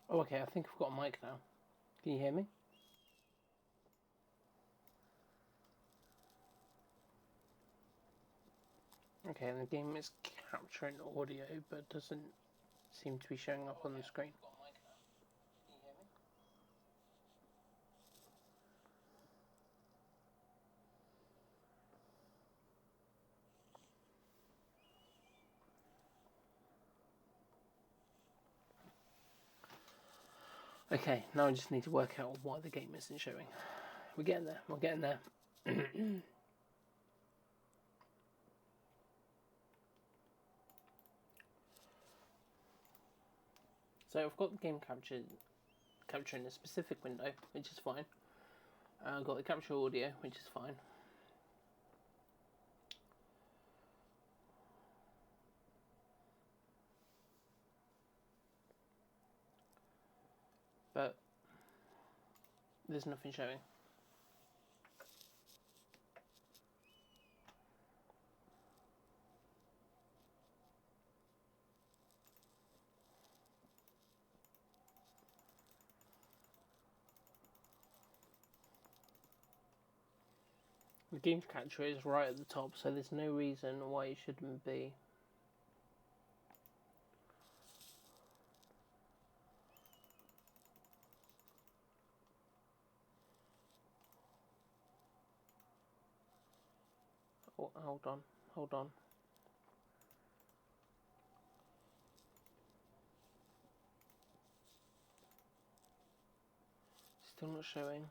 Oh, okay, I think I've got a mic now. Can you hear me? Okay, and the game is capturing audio, but doesn't seem to be showing up on the screen. Okay, now I just need to work out why the game isn't showing. We're getting there, we're getting there. So I've got the game capturing a specific window, which is fine. I've got the capture audio, which is fine. But there's nothing showing. The game capture is right at the top, so there's no reason why it shouldn't be. Oh, hold on. Still not showing.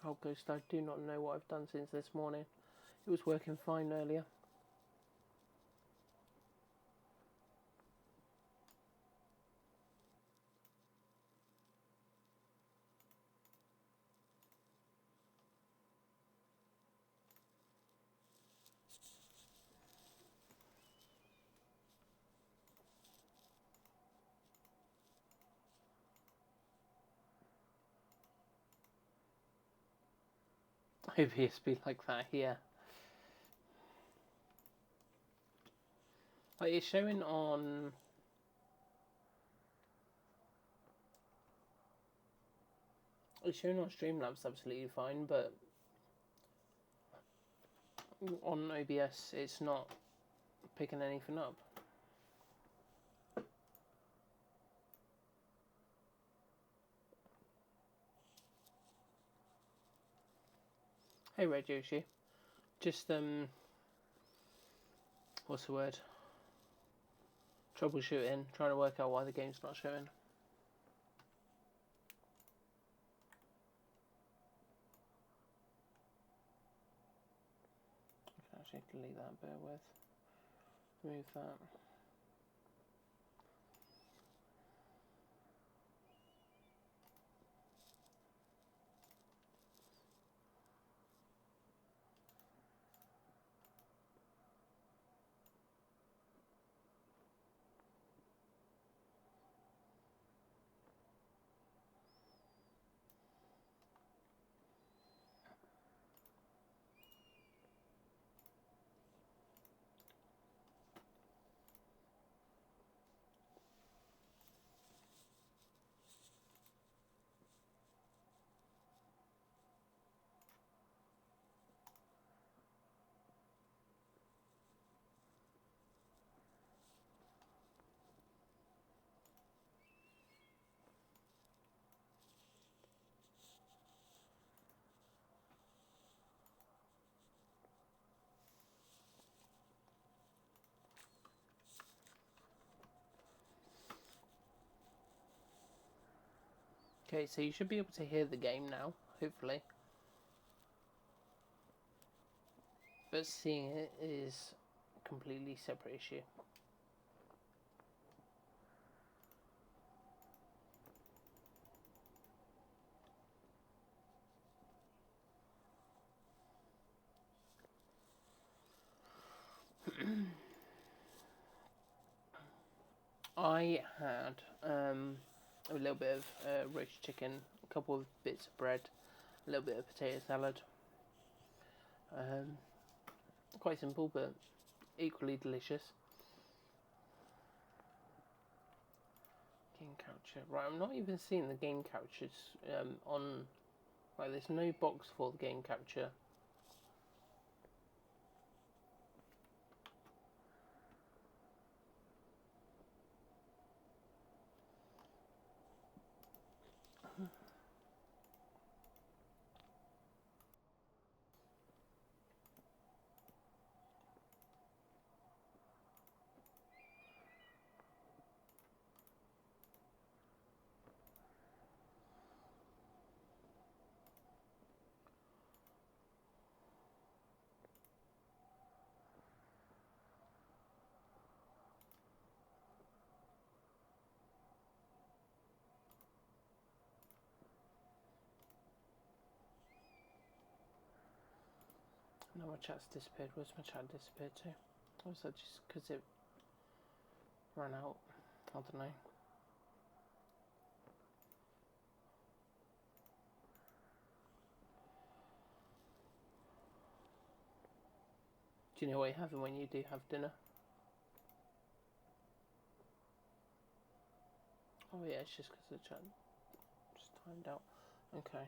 Oh, Ghost, I do not know what I've done since this morning. It was working fine earlier. OBS be like that here. Like, it's showing on... It's showing on Streamlabs absolutely fine, but on OBS it's not picking anything up. Hey Red Yoshi. Just, what's the word? Troubleshooting, trying to work out why the game's not showing. I can actually delete that, bear with. Remove that. Okay, so you should be able to hear the game now, hopefully. But seeing it is a completely separate issue. I had a little bit of roast chicken, a couple of bits of bread, a little bit of potato salad. Quite simple, but equally delicious. Game capture. Right, I'm not even seeing the game captures on. Like, there's no box for the game capture. No, my chat's disappeared. Where's my chat disappeared to? Or was that just because it ran out? I don't know. Do you know what you're having when you do have dinner? Oh yeah, it's just because the chat just timed out. Okay.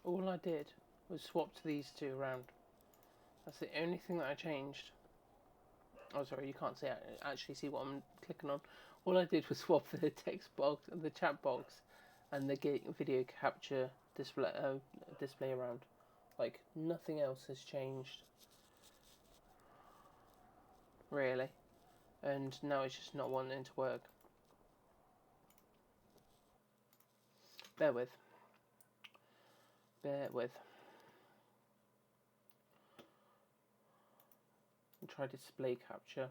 All I did was swap these two around. That's the only thing that I changed. Oh, sorry, you can't actually see what I'm clicking on. All I did was swap the text box, the chat box, and the video capture display around. Like, nothing else has changed, really. And now it's just not wanting to work. Bear with. And try display capture.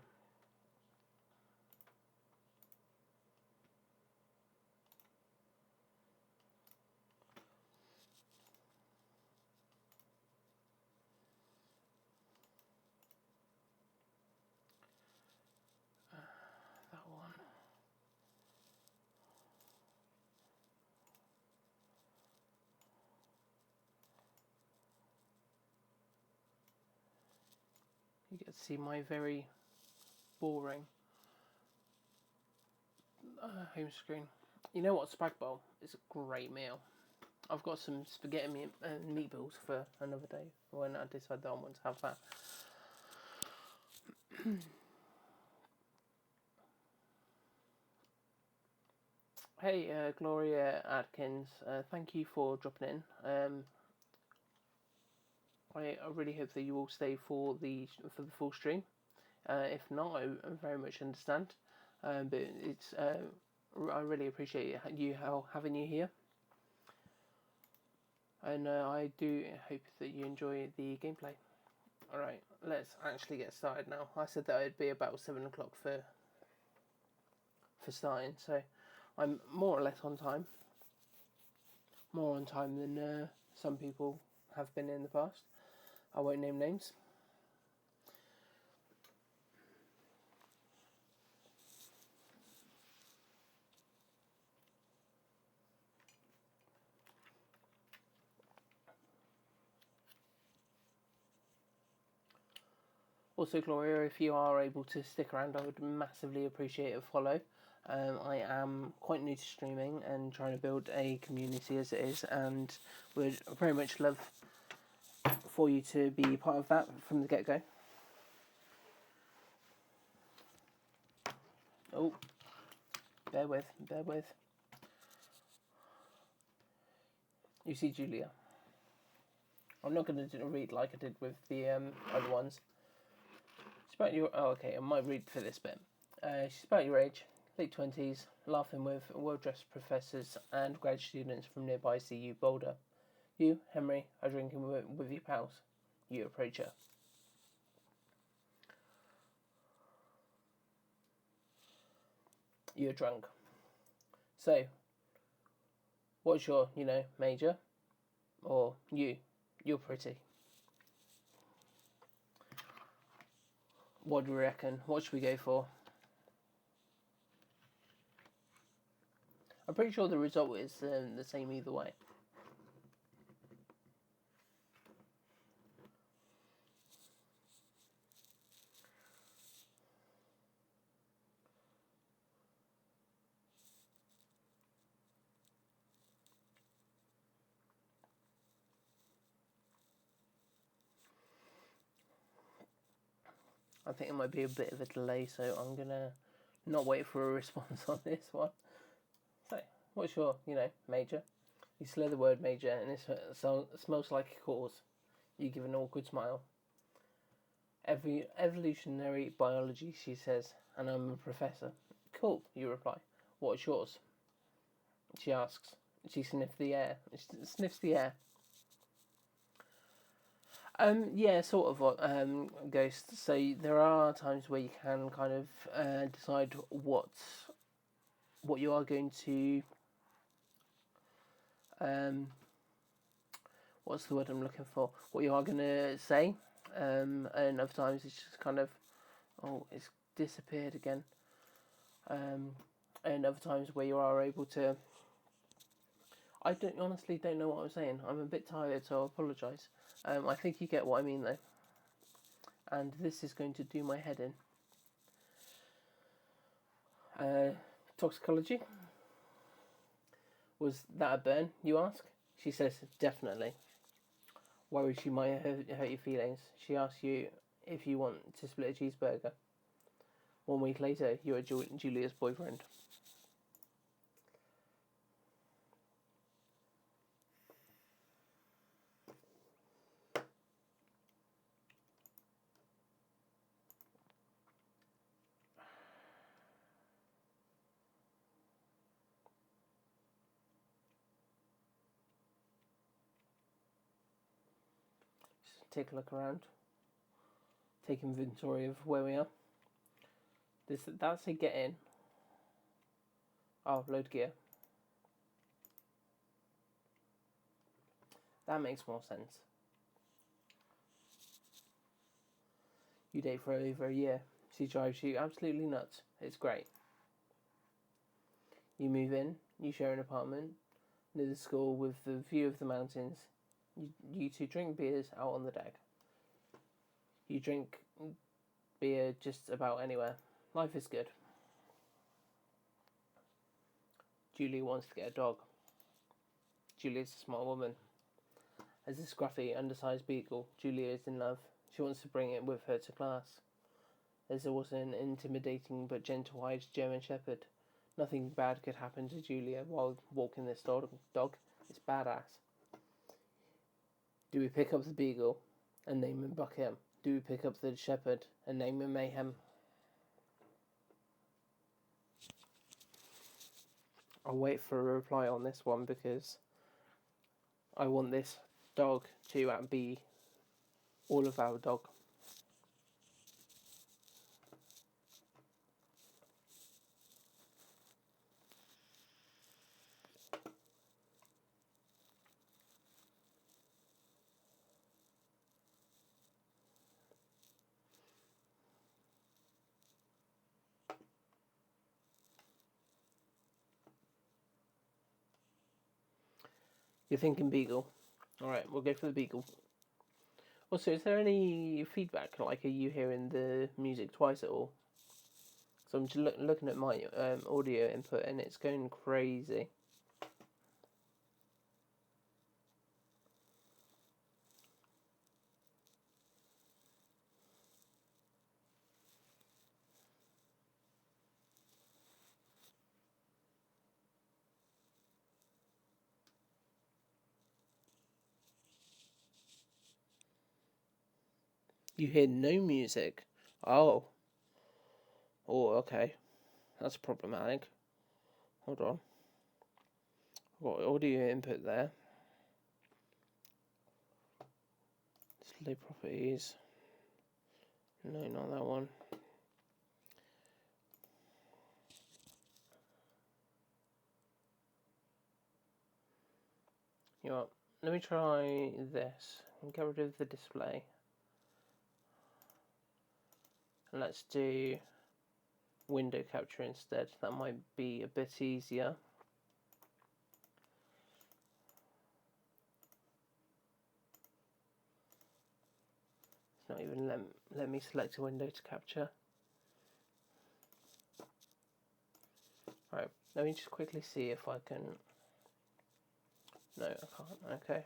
That one. You get to see my very boring home screen. You know what? Spag bowl is a great meal. I've got some spaghetti meatballs for another day when I decide that I want to have that. Hey, Gloria Adkins, thank you for dropping in. I really hope that you all stay for the full stream. If not, I very much understand. But it's I really appreciate having you here, and I do hope that you enjoy the gameplay. All right, let's actually get started now. I said that it'd be about 7 o'clock for starting, so I'm more or less on time. More on time than some people have been in the past. I won't name names. Also, Gloria, if you are able to stick around, I would massively appreciate a follow. I am quite new to streaming and trying to build a community as it is, and would very much love for you to be part of that from the get-go. Oh, bear with. You see, Julia. I'm not going to read like I did with the other ones. It's about your... Oh, okay, I might read for this bit. She's about your age, late 20s, laughing with well-dressed professors and grad students from nearby CU Boulder. You, Henry, are drinking with your pals. You approach her. You're drunk. So, what's your, major? Or you're pretty. What do we reckon? What should we go for? I'm pretty sure the result is the same either way. I think it might be a bit of a delay, so I'm going to not wait for a response on this one. So, what's your, major? You slur the word major, and it smells like a cause. You give an awkward smile. Evolutionary biology, she says, and I'm a professor. Cool, you reply. What's yours? She asks. She sniffs the air. Yeah, sort of. Ghost. So there are times where you can kind of decide what you are going to. What's the word I'm looking for? What you are going to say, and other times it's just kind of, oh, it's disappeared again. And other times where you are able to. I honestly don't know what I'm saying. I'm a bit tired, so I apologise. I think you get what I mean, though. And this is going to do my head in. Toxicology. Was that a burn, you ask? She says, definitely. Worried she might hurt your feelings. She asks you if you want to split a cheeseburger. 1 week later, you're Julia's boyfriend. Take a look around. Take inventory of where we are. That's a get in. Oh, load gear. That makes more sense. You date for over a year. She drives you absolutely nuts. It's great. You move in. You share an apartment near the school with the view of the mountains. You two drink beers out on the deck. You drink beer just about anywhere. Life is good. Julie wants to get a dog. Julie's a smart woman. As a scruffy, undersized beagle, Julia is in love. She wants to bring it with her to class. There's also an intimidating but gentle-eyed German Shepherd. Nothing bad could happen to Julia while walking this dog. It's badass. Do we pick up the beagle and name him Buckingham? Do we pick up the shepherd and name him Mayhem? I'll wait for a reply on this one because I want this dog to be all of our dog. You're thinking beagle. Alright, we'll go for the beagle. Also, is there any feedback? Like, are you hearing the music twice at all? So I'm just looking at my audio input and it's going crazy. You hear no music. Oh. Oh, okay. That's problematic. Hold on. Got audio input there. Display properties. No, not that one. You know what? Let me try this. Get rid of the display. And let's do window capture instead. That might be a bit easier. It's not even let me select a window to capture. Right, let me just quickly see if I can... No, I can't. Okay.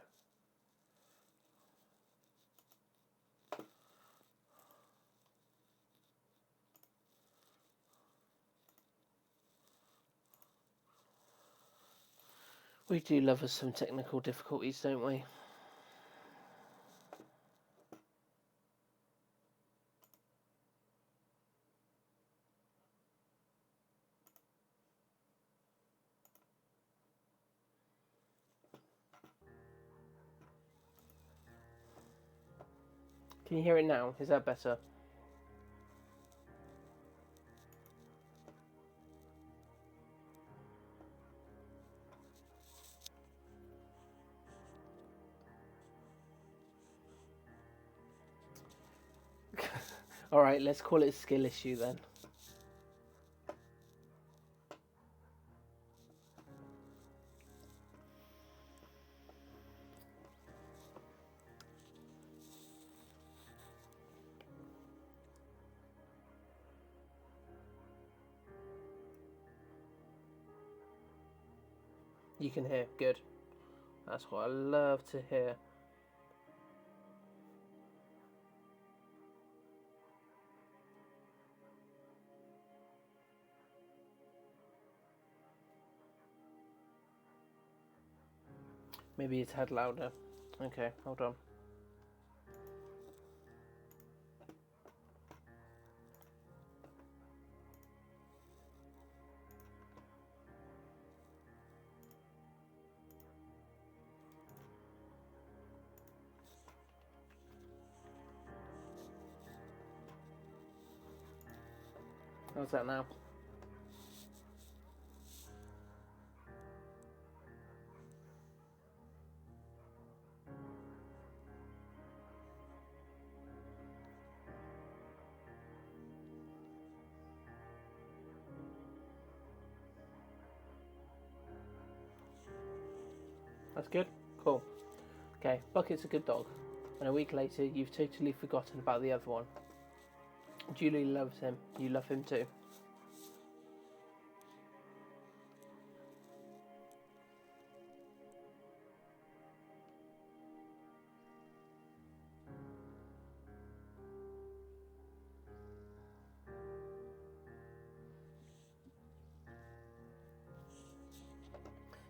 We do love us some technical difficulties, don't we? Can you hear it now? Is that better? Alright, let's call it a skill issue then. You can hear. Good. That's what I love to hear. Maybe it's had louder. Okay, hold on. How's that now? That's good? Cool. Okay, Bucket's a good dog. And a week later, you've totally forgotten about the other one. Julie loves him. You love him too.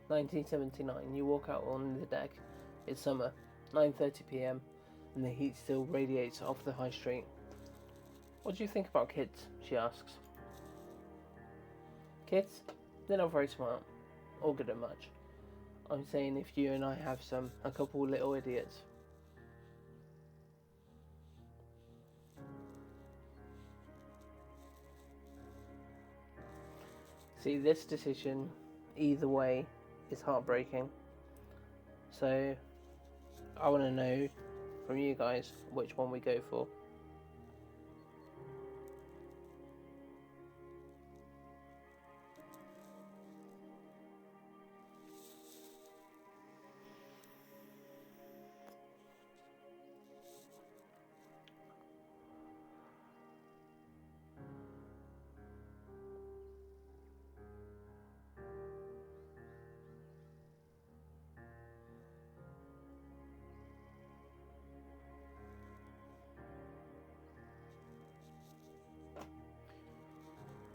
"1979. You walk out on the deck. It's summer. 9:30 p.m. and the heat still radiates off the high street. What do you think about kids?" she asks. "Kids? They're not very smart. Or good at much. I'm saying if you and I have a couple little idiots." See, this decision, either way, is heartbreaking. So, I want to know from you guys which one we go for.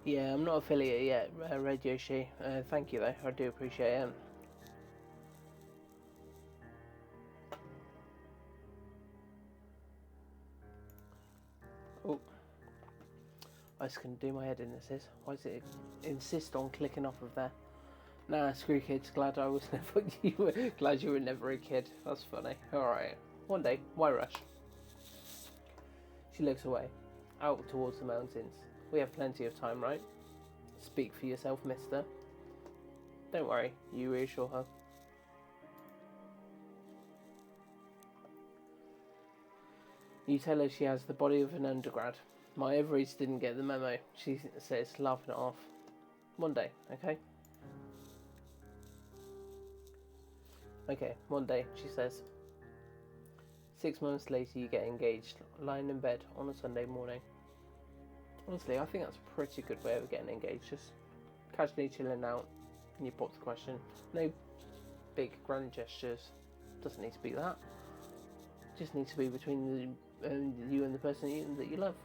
Yeah, I'm not affiliate yet, Red Yoshi. Thank you though, I do appreciate it. Oh, I just couldn't do my head in this. Why does it insist on clicking off of there? Nah, screw kids. Glad I was never. Glad you were never a kid. That's funny. All right. One day. Why rush? She looks away, out towards the mountains. We have plenty of time, right? Speak for yourself, mister. Don't worry. You reassure her. You tell her she has the body of an undergrad. My ovaries didn't get the memo. She says, laughing it off. One day, okay? Okay, one day, she says. 6 months later, you get engaged, lying in bed on a Sunday morning. Honestly, I think that's a pretty good way of getting engaged. Just casually chilling out, and you pop the question. No big grand gestures. Doesn't need to be that. Just needs to be between you and the person that you love.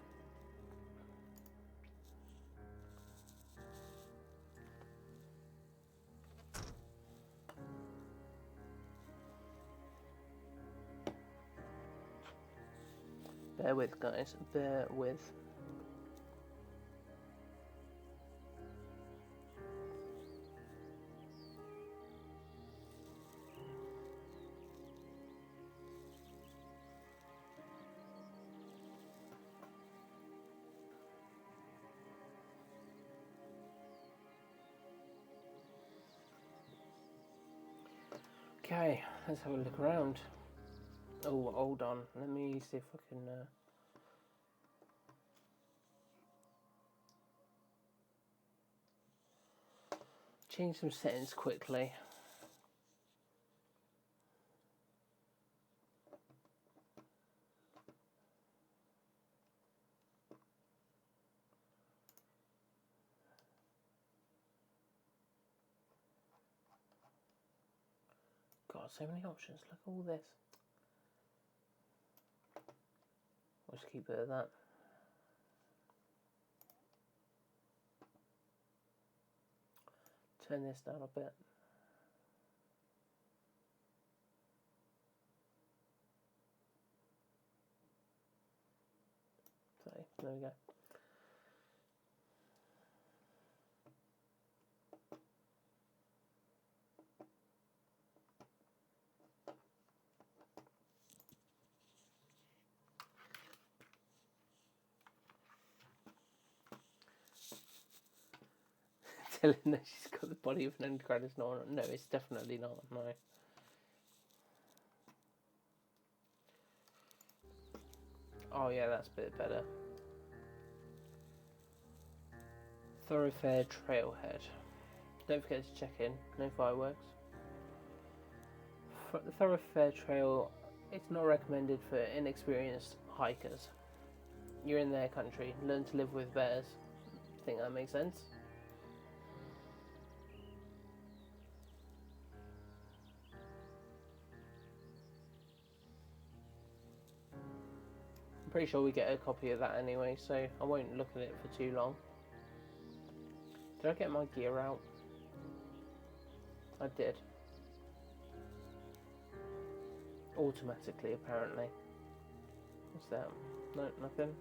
Bear with, guys. Bear with. Okay, let's have a look around. Oh, hold on. Let me see if I can... change some settings quickly. God, so many options. Look at all this. I'll just keep it at that. Turn this down a bit. So, there we go. Telling her she's got the body of an undergrad is not. No, it's definitely not. No. Oh yeah, that's a bit better. Thoroughfare trailhead. Don't forget to check in. No fireworks. The thoroughfare trail. It's not recommended for inexperienced hikers. You're in their country. Learn to live with bears. Think that makes sense? I'm pretty sure we get a copy of that anyway, so I won't look at it for too long. Did I get my gear out? I did. Automatically, apparently. What's that? No, nothing.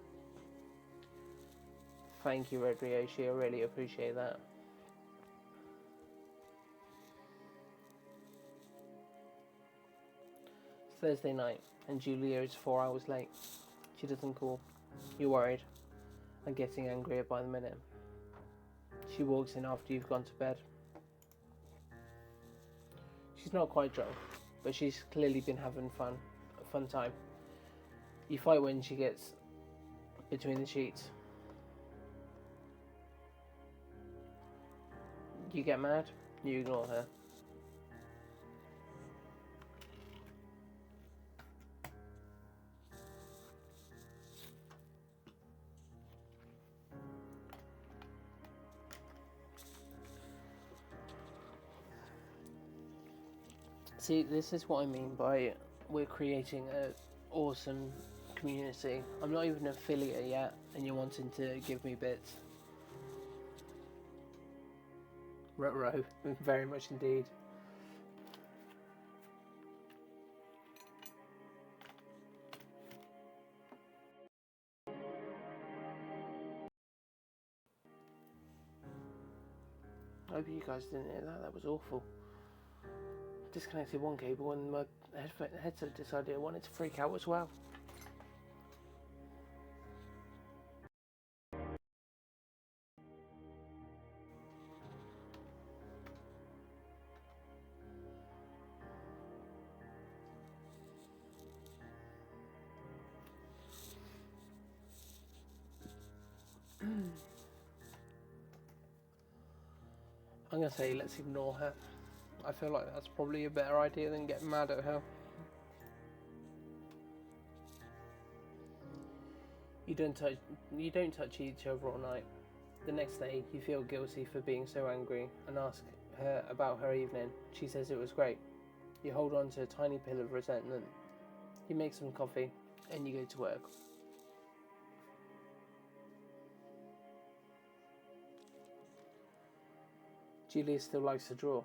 Thank you, Red Ryoshi. I really appreciate that. It's Thursday night, and Julia is 4 hours late. She doesn't call. You're worried, and getting angrier by the minute. She walks in after you've gone to bed. She's not quite drunk, but she's clearly been having a fun time. You fight when she gets between the sheets. You get mad, you ignore her. See, this is what I mean by we're creating an awesome community. I'm not even an affiliate yet, and you're wanting to give me bits. Ruh-roh, very much indeed. I hope you guys didn't hear that. That was awful. Disconnected one cable and my headset decided it wanted to freak out as well. I'm going to say let's ignore her. I feel like that's probably a better idea than getting mad at her. You don't touch each other all night. The next day, you feel guilty for being so angry and ask her about her evening. She says it was great. You hold on to a tiny pill of resentment. You make some coffee and you go to work. Julia still likes to draw.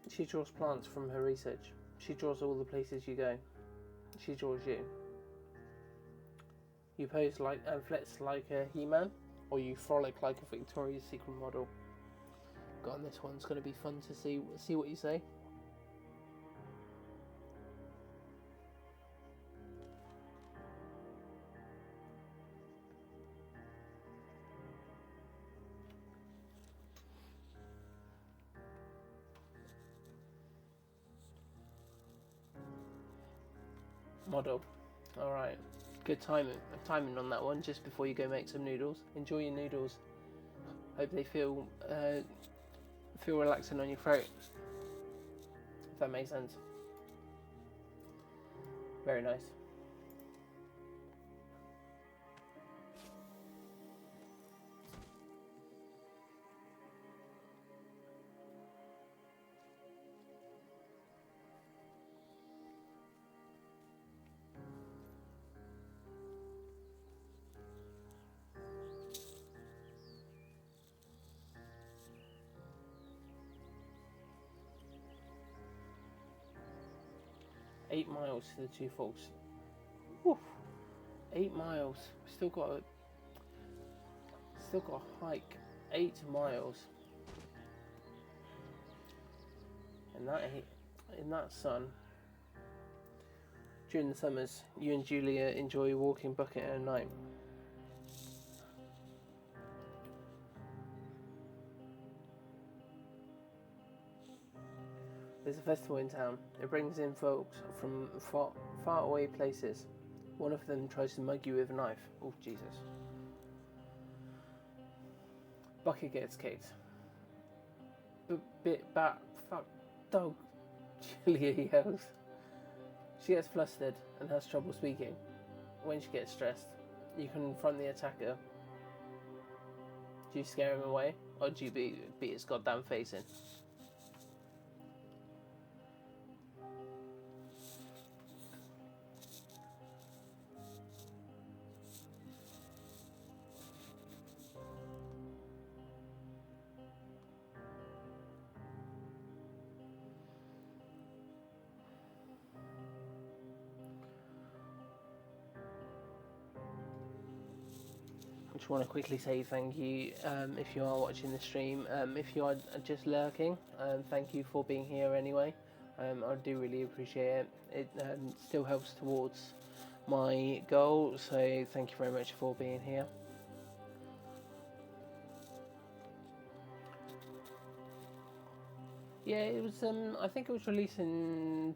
She draws plants from her research. She draws all the places you go. She draws you. You pose like and flex like a He-Man, or you frolic like a Victoria's Secret model. God, this one's going to be fun to see what you say. Model. Alright. Good timing on that one, just before you go make some noodles. Enjoy your noodles. Hope they feel relaxing on your throat. If that makes sense. Very nice. $8 miles to the two folks. Woof. 8 miles. Still got to hike 8 miles. In that sun. During the summers, you and Julia enjoy walking bucket at night. There's a festival in town. It brings in folks from far away places. One of them tries to mug you with a knife. Oh, Jesus. Bucket gets kicked. Fuck, dog, Julia yells. She gets flustered and has trouble speaking. When she gets stressed, you confront the attacker. Do you scare him away, or do you beat his goddamn face in? I just want to quickly say thank you if you are watching the stream. If you are just lurking, thank you for being here anyway. I do really appreciate it. It still helps towards my goal, so thank you very much for being here. Yeah, it was. I think it was released in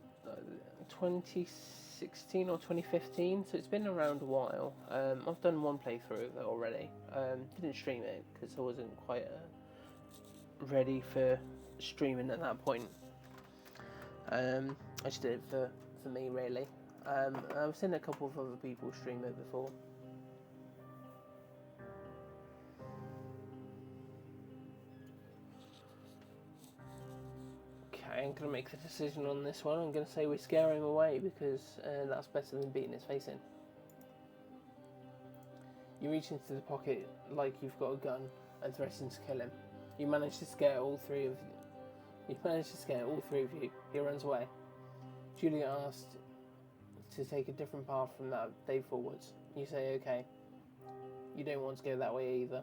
2016 or 2015, so it's been around a while. I've done one playthrough of it already. Didn't stream it because I wasn't quite ready for streaming at that point. I just did it for me, really. I've seen a couple of other people stream it before. I'm going to make the decision on this one. I'm going to say we scare him away because that's better than beating his face in. You reach into the pocket like you've got a gun and threaten to kill him. You manage to scare all three of you. He runs away. Julia asked to take a different path from that day forwards. You say okay. You don't want to go that way either.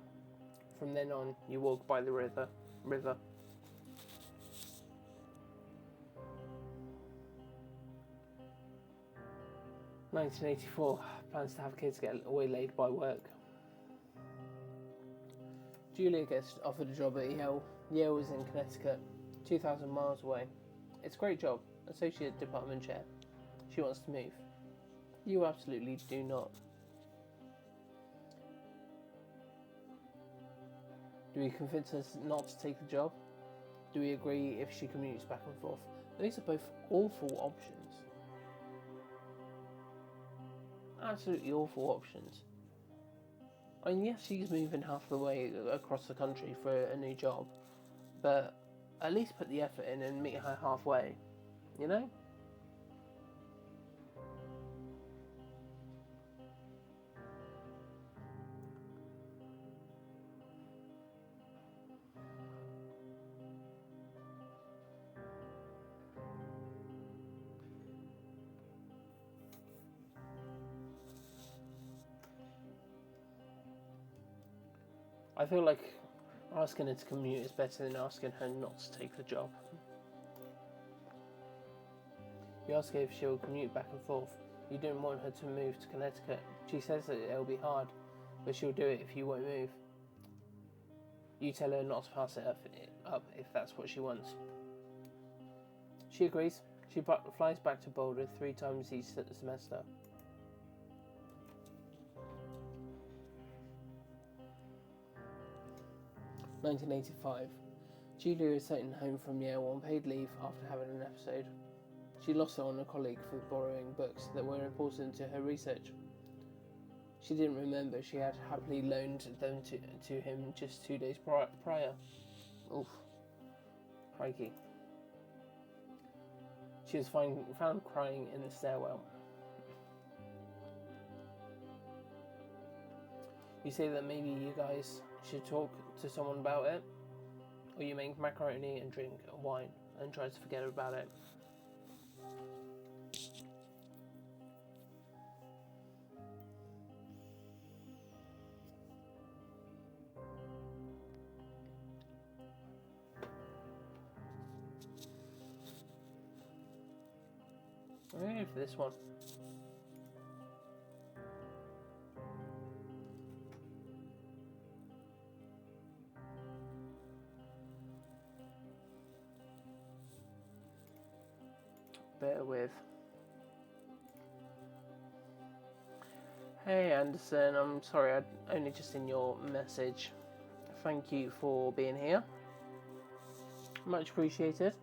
From then on, you walk by the river. 1984. Plans to have kids get waylaid by work. Julia gets offered a job at Yale. Yale is in Connecticut, 2,000 miles away. It's a great job, associate department chair. She wants to move. You absolutely do not. Do we convince her not to take the job? Do we agree if she commutes back and forth? Those are both awful options. Absolutely awful options. I mean, yes, she's moving half the way across the country for a new job, but at least put the effort in and meet her halfway, you know? I feel like asking her to commute is better than asking her not to take the job. You ask her if she'll commute back and forth. You don't want her to move to Connecticut. She says that it'll be hard, but she'll do it if you won't move. You tell her not to pass it up if that's what she wants. She agrees. She flies back to Boulder 3 times each semester. (1985). Julia is sent home from Yale on paid leave after having an episode. She lost it on a colleague for borrowing books that were important to her research. She didn't remember she had happily loaned them to him just 2 days prior. Oof. Crikey. She was found crying in the stairwell. You say that maybe you guys should talk to someone about it, or you make macaroni and drink wine and try to forget about it. I'm going to go for this one. Bear with. Hey Anderson, I'm sorry, I'd only just seen your message. Thank you for being here. Much appreciated.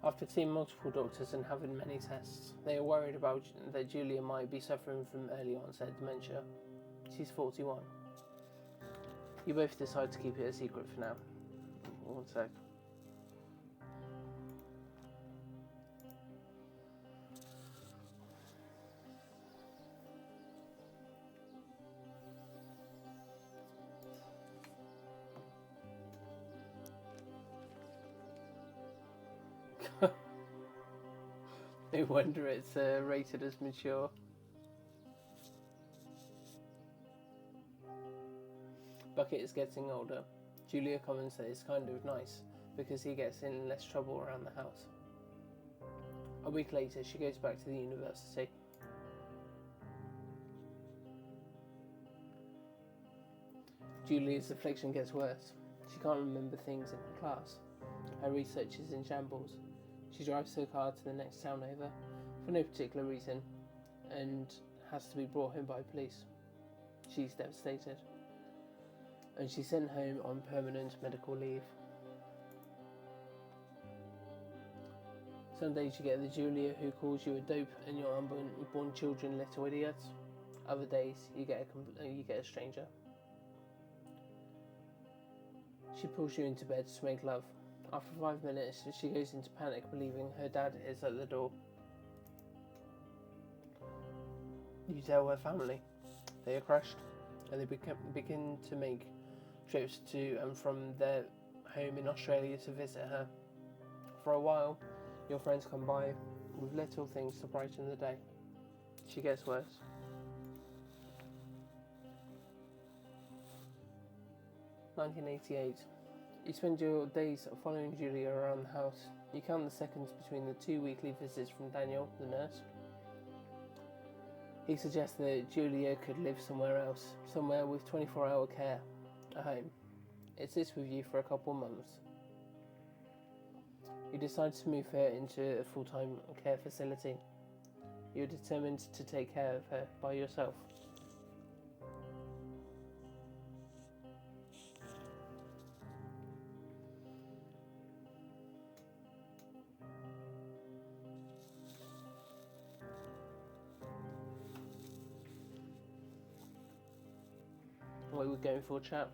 After seeing multiple doctors and having many tests, they are worried that Julia might be suffering from early onset dementia. She's 41. You both decide to keep it a secret for now. One sec. No wonder it's rated as mature. Bucket is getting older. Julia comments that it's kind of nice because he gets in less trouble around the house. A week later, she goes back to the university. Julia's affliction gets worse. She can't remember things in her class. Her research is in shambles. She drives her car to the next town over for no particular reason and has to be brought home by police. She's devastated. And she's sent home on permanent medical leave. Some days you get the Julia who calls you a dope and your unborn children little idiots. Other days you get a stranger. She pulls you into bed to make love. After 5 minutes, she goes into panic, believing her dad is at the door. You tell her family. They are crushed, and they begin to make trips to and from their home in Australia to visit her. For a while, your friends come by with little things to brighten the day. She gets worse. "1988. You spend your days following Julia around the house. You count the seconds between the 2 weekly visits from Daniel, the nurse. He suggests that Julia could live somewhere else, somewhere with 24-hour care, a home. It sits with you for a couple of months. You decide to move her into a full-time care facility. You're determined to take care of her by yourself. What are we going for, chap?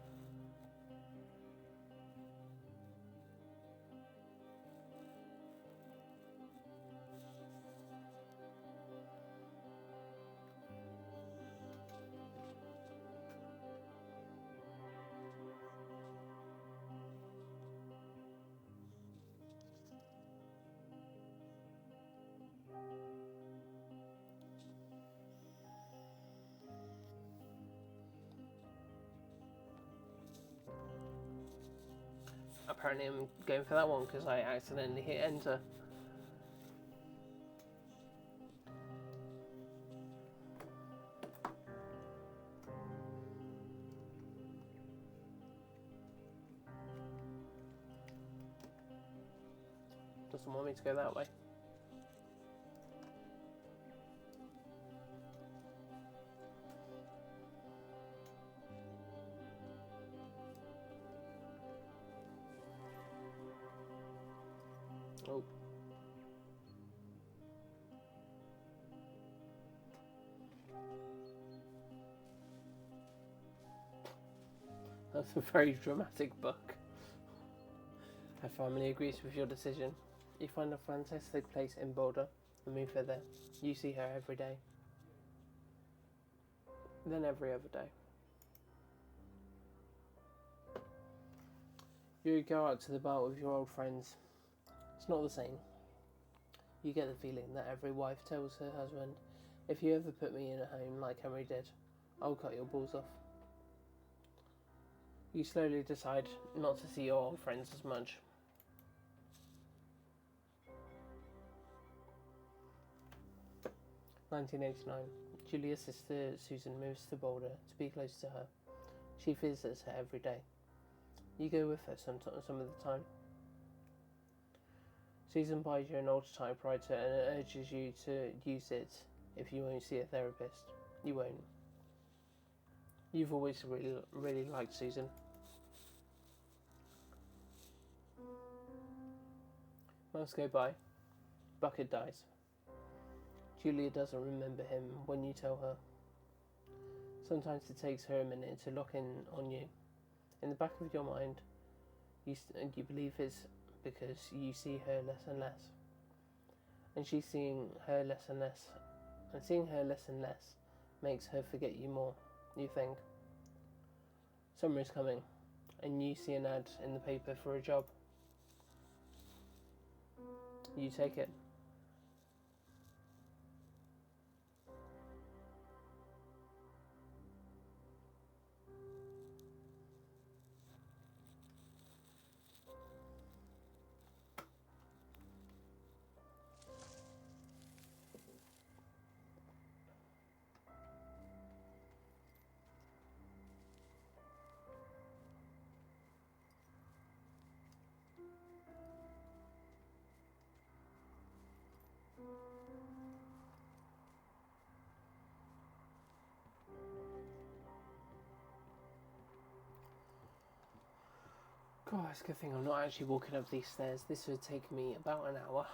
Apparently I'm going for that one because I accidentally hit enter. Doesn't want me to go that way. Oh. That's a very dramatic book. Her family agrees with your decision. You find a fantastic place in Boulder and move her there. You see her every day. Then every other day. You go out to the bar with your old friends. It's not the same. You get the feeling that every wife tells her husband, "If you ever put me in a home like Henry did, I'll cut your balls off." You slowly decide not to see your old friends as much. "1989. Julia's sister Susan moves to Boulder to be close to her. She visits her every day. You go with her some of the time. Susan buys you an old typewriter and urges you to use it if you won't see a therapist. You won't. You've always really liked Susan. Months go by. Bucket dies. Julia doesn't remember him when you tell her. Sometimes it takes her a minute to lock in on you. In the back of your mind, you believe it's because you see her less and less. And she's seeing her less and less. And seeing her less and less makes her forget you more, you think. Summer is coming, and you see an ad in the paper for a job. You take it. God, it's a good thing I'm not actually walking up these stairs. This would take me about an hour.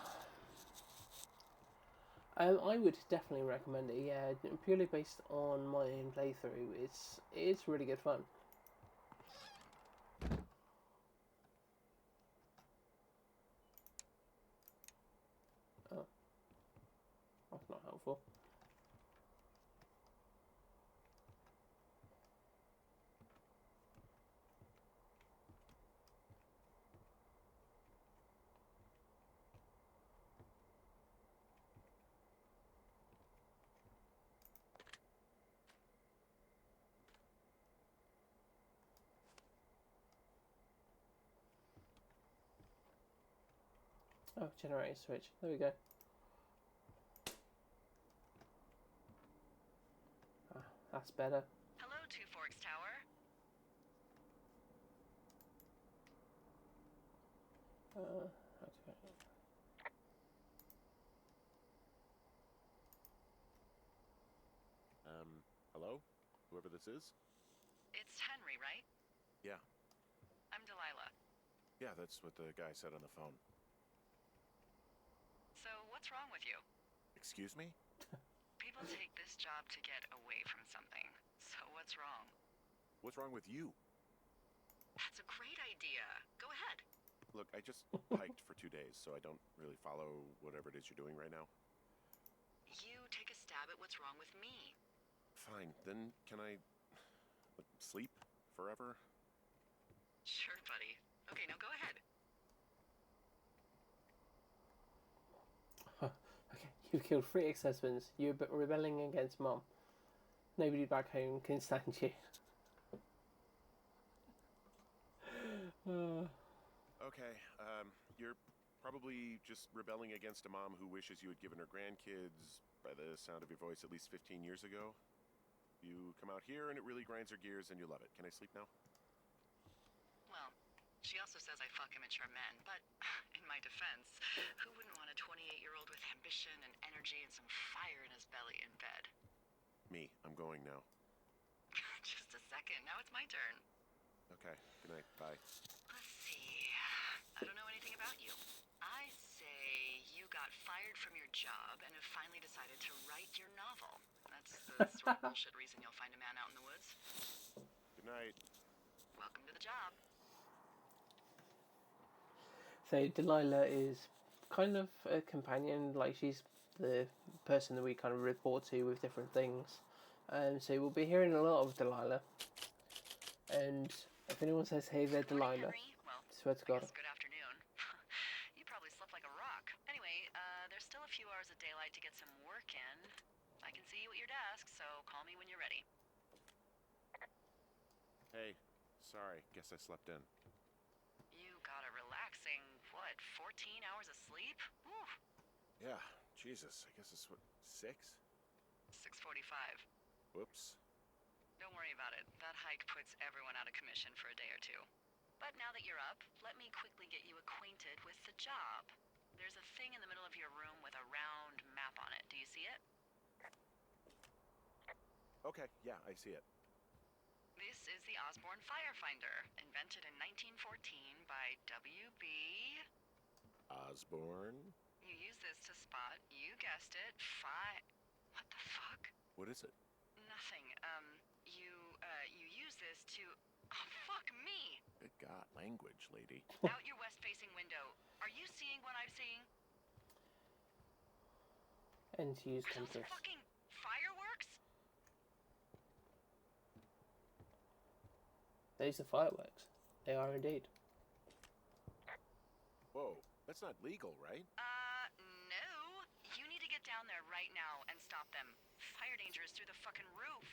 I would definitely recommend it, yeah, purely based on my own playthrough. It's really good fun. Oh, that's not helpful. Oh, generator switch. There we go. Ah, that's better. Hello, Two Forks Tower. Okay. Hello? Whoever this is? It's Henry, right? Yeah. I'm Delilah. Yeah, that's what the guy said on the phone. So, what's wrong with you? Excuse me? People take this job to get away from something. So, what's wrong? What's wrong with you? That's a great idea. Go ahead. Look, I just hiked for 2 days, so I don't really follow whatever it is you're doing right now. You take a stab at what's wrong with me. Fine, then can I sleep forever? Sure, buddy. Okay, now go ahead. Okay, you've killed 3 ex-husbands. You're rebelling against Mom. Nobody back home can stand you. Okay, you're probably just rebelling against a mom who wishes you had given her grandkids, by the sound of your voice, at least 15 years ago. You come out here and it really grinds her gears and you love it. Can I sleep now? Well, she also says I fuck immature men, but in my defense, who wouldn't want a 28-year-old with ambition and energy and some fire in his belly in bed? Me. I'm going now. Just a second. Now it's my turn. Okay, good night. Bye. Let's see. I don't know anything about you. I say you got fired from your job and have finally decided to write your novel. That's the sort of bullshit reason you'll find a man out in the woods. Good night. Welcome to the job. So Delilah is kind of a companion, like she's the person that we kind of report to with different things. So we'll be hearing a lot of Delilah. And if anyone says, "Hey, they're Good morning, Delilah," Henry. Well, swear to I God. guess good afternoon. You probably slept like a rock. Anyway, there's still a few hours of daylight to get some work in. I can see you at your desk, so call me when you're ready. Hey, sorry. Guess I slept in. You got a relaxing, 14 hours of sleep? Whew. Yeah, Jesus. I guess it's what, 6? 6:45. Whoops. Don't worry about it. That hike puts everyone out of commission for a day or two. But now that you're up, let me quickly get you acquainted with the job. There's a thing in the middle of your room with a round map on it. Do you see it? Okay, yeah, I see it. This is the Osborne Firefinder, invented in 1914 by W.B. Osborne? You use this to spot, you guessed it, What the fuck? What is it? Nothing. You use this to... Oh, fuck me! Good God, language, lady. Out your west-facing window. Are you seeing what I'm seeing? And to use Are those compass. fucking fireworks? Those are fireworks. They are indeed. Whoa, that's not legal, right? No. You need to get down there right now and stop them. Fire danger is through the fucking roof.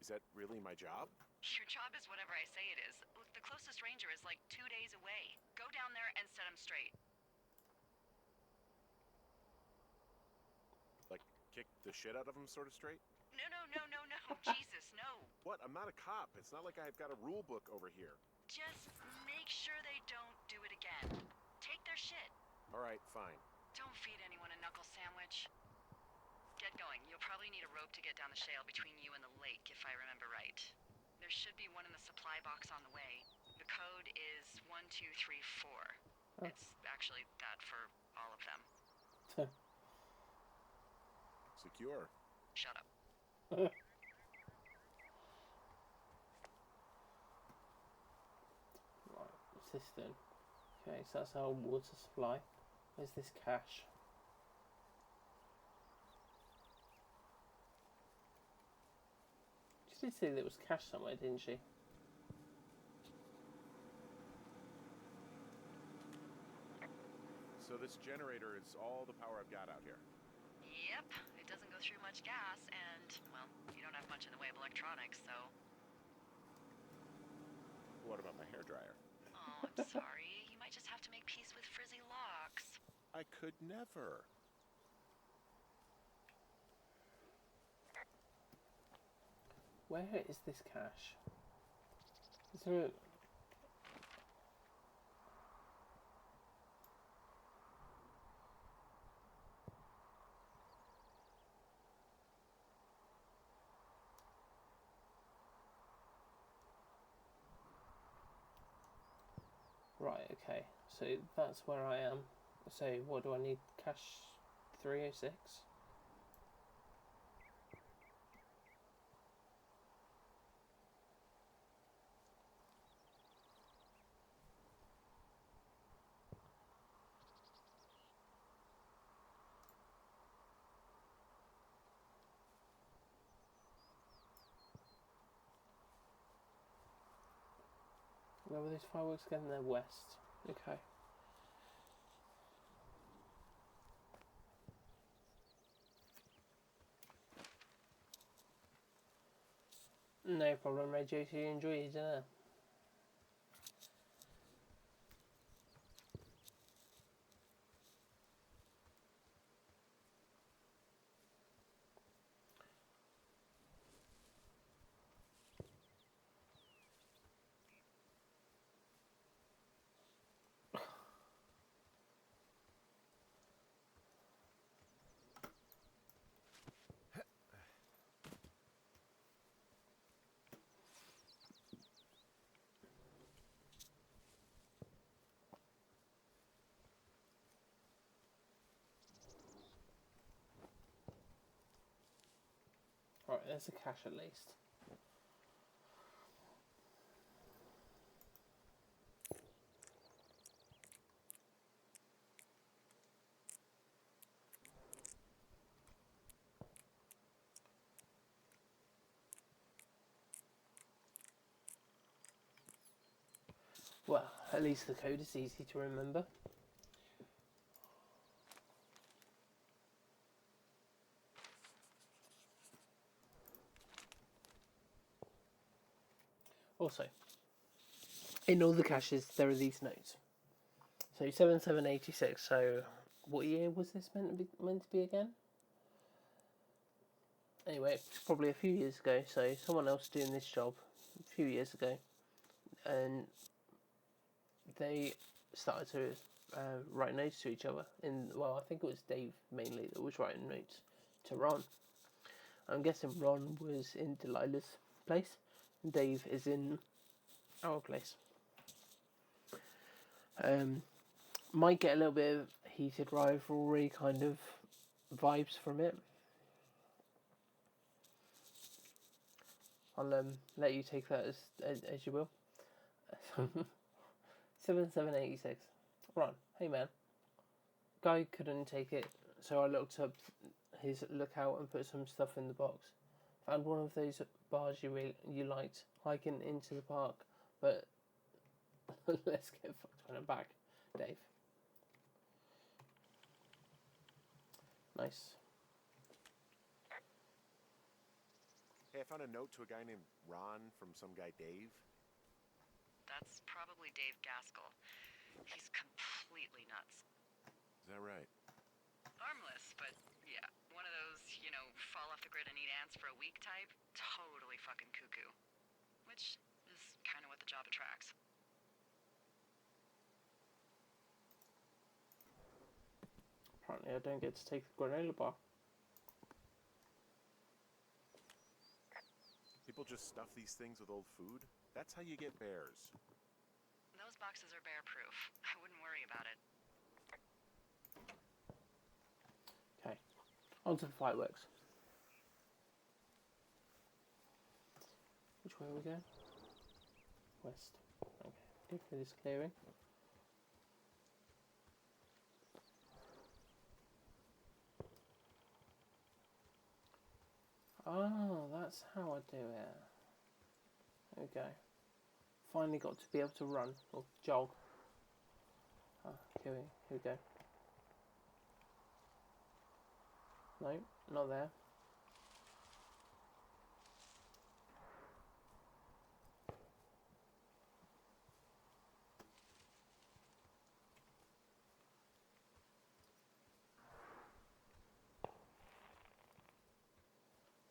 Is that really my job? Your job is whatever I say it is. Look, the closest ranger is like 2 days away. Go down there and set him straight. Like, kick the shit out of him sort of straight? No. Jesus, no. What? I'm not a cop. It's not like I've got a rule book over here. Just make sure they don't do it again. Take their shit. All right, fine. Don't feed anyone a knuckle sandwich. Get going. You'll probably need a rope to get down the shale between you and the lake, if I remember right. There should be one in the supply box on the way. The code is 1234. Oh. It's actually that for all of them. Secure. Shut up. Right, what's this then? Okay, so that's our water supply. Where's this cache? She did say there was cache somewhere, didn't she? So this generator is all the power I've got out here. Yep, it doesn't go through much gas, and, well, you don't have much in the way of electronics, so... What about my hairdryer? Oh, I'm sorry. You might just have to make peace with frizzy locks. I I could never. Where is this cache? Is there a... Right, okay. So that's where I am. So what do I need? Cache 306? Where were these fireworks again? They're west. Okay. No problem, Red Juice. You enjoy your dinner. Right, there's a cache at least. Well, at least the code is easy to remember. Also, in all the caches, there are these notes. So 7786. So, what year was this meant to be again? Anyway, it's probably a few years ago. So someone else doing this job a few years ago, and they started to write notes to each other. I think it was Dave mainly that was writing notes to Ron. I'm guessing Ron was in Delilah's place, and Dave is in our place. Might get a little bit of heated rivalry kind of vibes from it. I'll let you take that as you will. 7786. Ron, hey man. Guy couldn't take it, so I looked up his lookout and put some stuff in the box. Found one of those bars you liked, hiking into the park, but let's get fucked when I'm back, Dave. Nice. Hey, I found a note to a guy named Ron from some guy Dave. That's probably Dave Gaskell. He's completely nuts. Is that right? Harmless, but yeah, one of those, fall off the grid and eat ants for a week type. Totally fucking cuckoo. Which is kind of what the job attracts. Apparently I don't get to take the granola bar. People just stuff these things with old food? That's how you get bears. Those boxes are bear-proof. I wouldn't worry about it. Okay, on to the fireworks. Which way are we going? West. Okay, go through this clearing. Oh, that's how I do it. There we go. Finally got to be able to run, or jog. Ah, here we go. No, not there.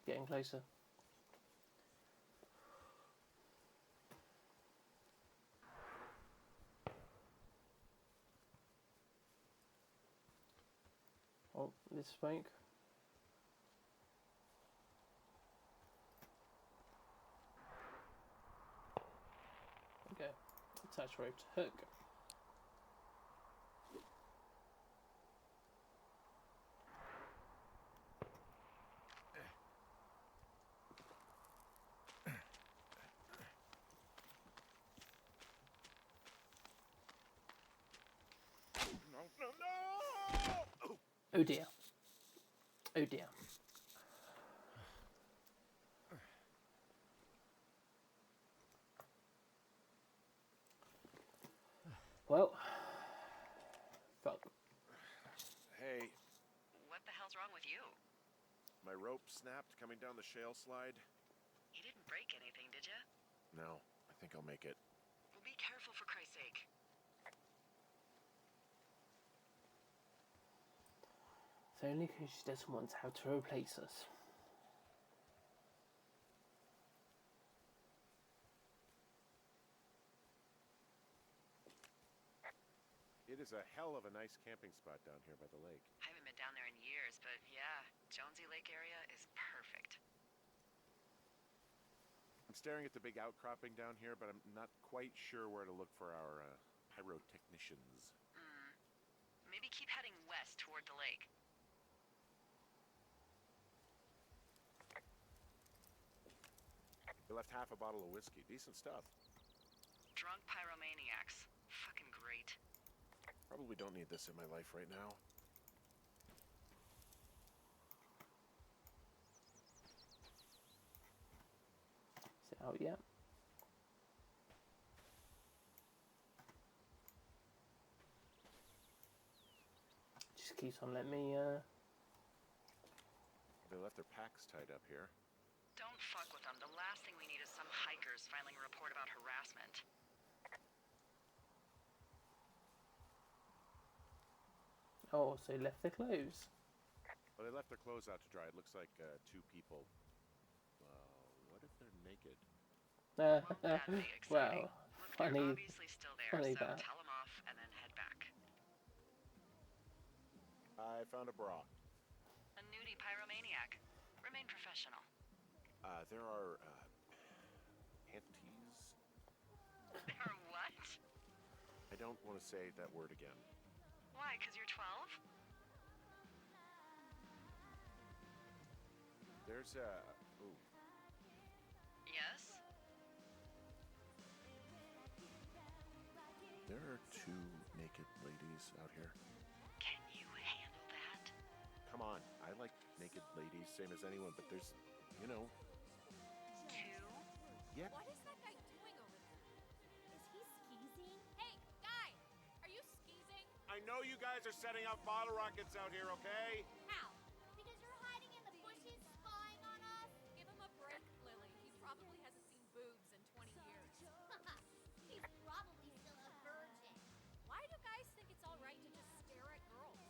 getting closer. Oh, this smoke. Okay, attach rope to hook. No! Oh dear. Oh dear. Well, fuck. Hey, What the hell's wrong with you? my rope snapped coming down the shale slide. You didn't break anything, did you? No, I think I'll make it. Well, be careful for Christ's sake. It's only because she doesn't want to have to replace us. It is a hell of a nice camping spot down here by the lake. I haven't been down there in years, but yeah, Jonesy Lake area is perfect. I'm staring at the big outcropping down here, but I'm not quite sure where to look for our pyrotechnicians. Maybe keep heading west toward the lake. They left half a bottle of whiskey. Decent stuff. Drunk pyromaniacs. Fucking great. Probably don't need this in my life right now. Is it out yet? Just keeps on letting me, They left their packs tied up here. Don't fuck with them. The last thing we need is some hikers filing a report about harassment. Oh, so left the clothes. Well, they left their clothes out to dry. It looks like two people. What if they're naked? Well, that'd be exciting. Well, Look, funny. they're obviously still there, funny so that. tell them off and then head back. I found a bra. A nudie pyromaniac. Remain professional. There are panties. Or what? I don't want to say that word again. Why, 'cause you're 12? There's a... Ooh. Yes? There are two naked ladies out here. Can you handle that? Come on, I like naked ladies, same as anyone, but there's, you know... Two? Yeah. What is that guy doing over there? Is he skeezing? Hey, guy! Are you skeezing? I know you guys are setting up bottle rockets out here, okay? How? Because you're hiding in the bushes spying on us? Give him a break, Lily. He probably hasn't seen boobs in 20 years. He's probably still a virgin. Why do guys think it's alright to just stare at girls?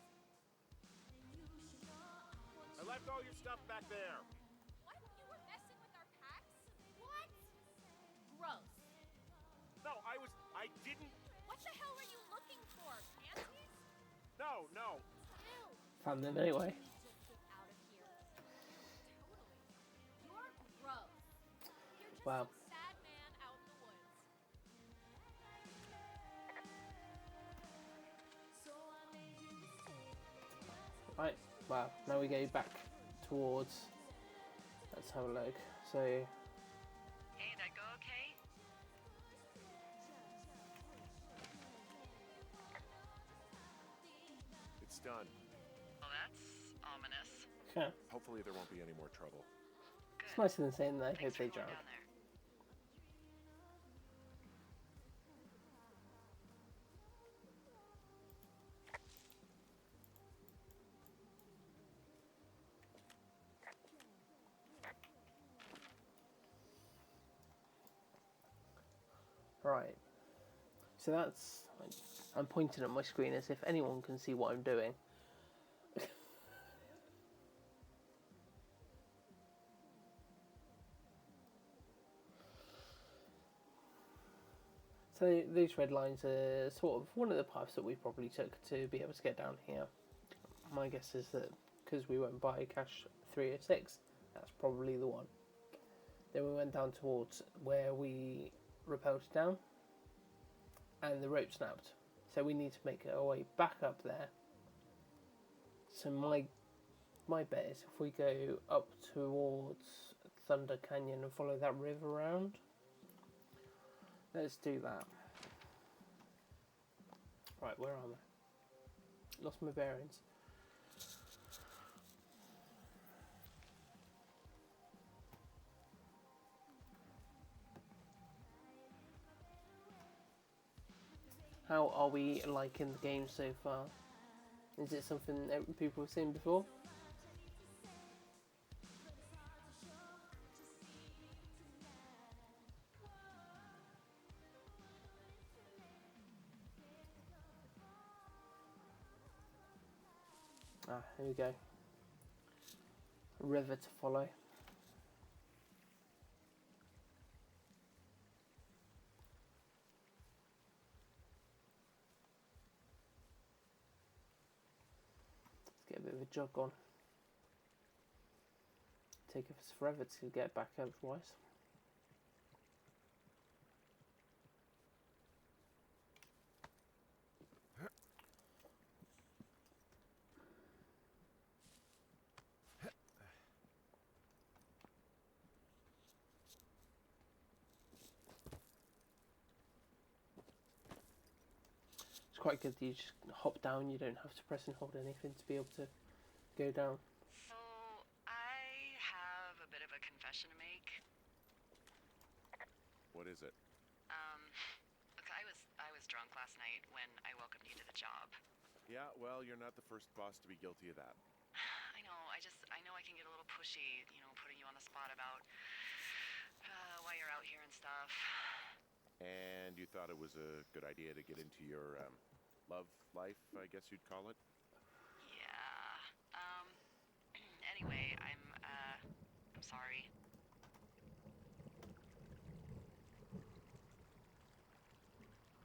I left all your stuff back there. What? You were messing with our packs? What? Gross. No, I didn't... What the hell were you looking for? Panties? No. Ew. Found them anyway. Let me just get out of here. Totally. You're gross. You're just Wow. some sad man out in the woods. Right, wow, now we go back towards, let's have a look, so, Hey, that go okay? It's done. Well, that's ominous. yeah, Hopefully there won't be any more trouble. Good. it's nicer than saying that I hope Thanks for they going drown. down there. Right, so that's, I'm pointing at my screen as if anyone can see what I'm doing. So these red lines are sort of one of the paths that we probably took to be able to get down here. My guess is that because we went by cache 306, that's probably the one. Then we went down towards where we rappelled down, and the rope snapped. So we need to make our way back up there. So my bet is if we go up towards Thunder Canyon and follow that river around. Let's do that. Right, where am I? Lost my bearings. How are we liking the game so far? Is it something that people have seen before? Ah, here we go. River to follow. Let's get a bit of a jog on. Take us forever to get back otherwise. It's quite good that you just hop down, you don't have to press and hold anything to be able to go down. So, I have a bit of a confession to make. What is it? Look, I was drunk last night when I welcomed you to the job. Yeah, well, you're not the first boss to be guilty of that. I know, I know I can get a little pushy, you know, putting you on the spot about why you're out here and stuff. And you thought it was a good idea to get into your love life, I guess you'd call it? Yeah. Anyway, I'm sorry.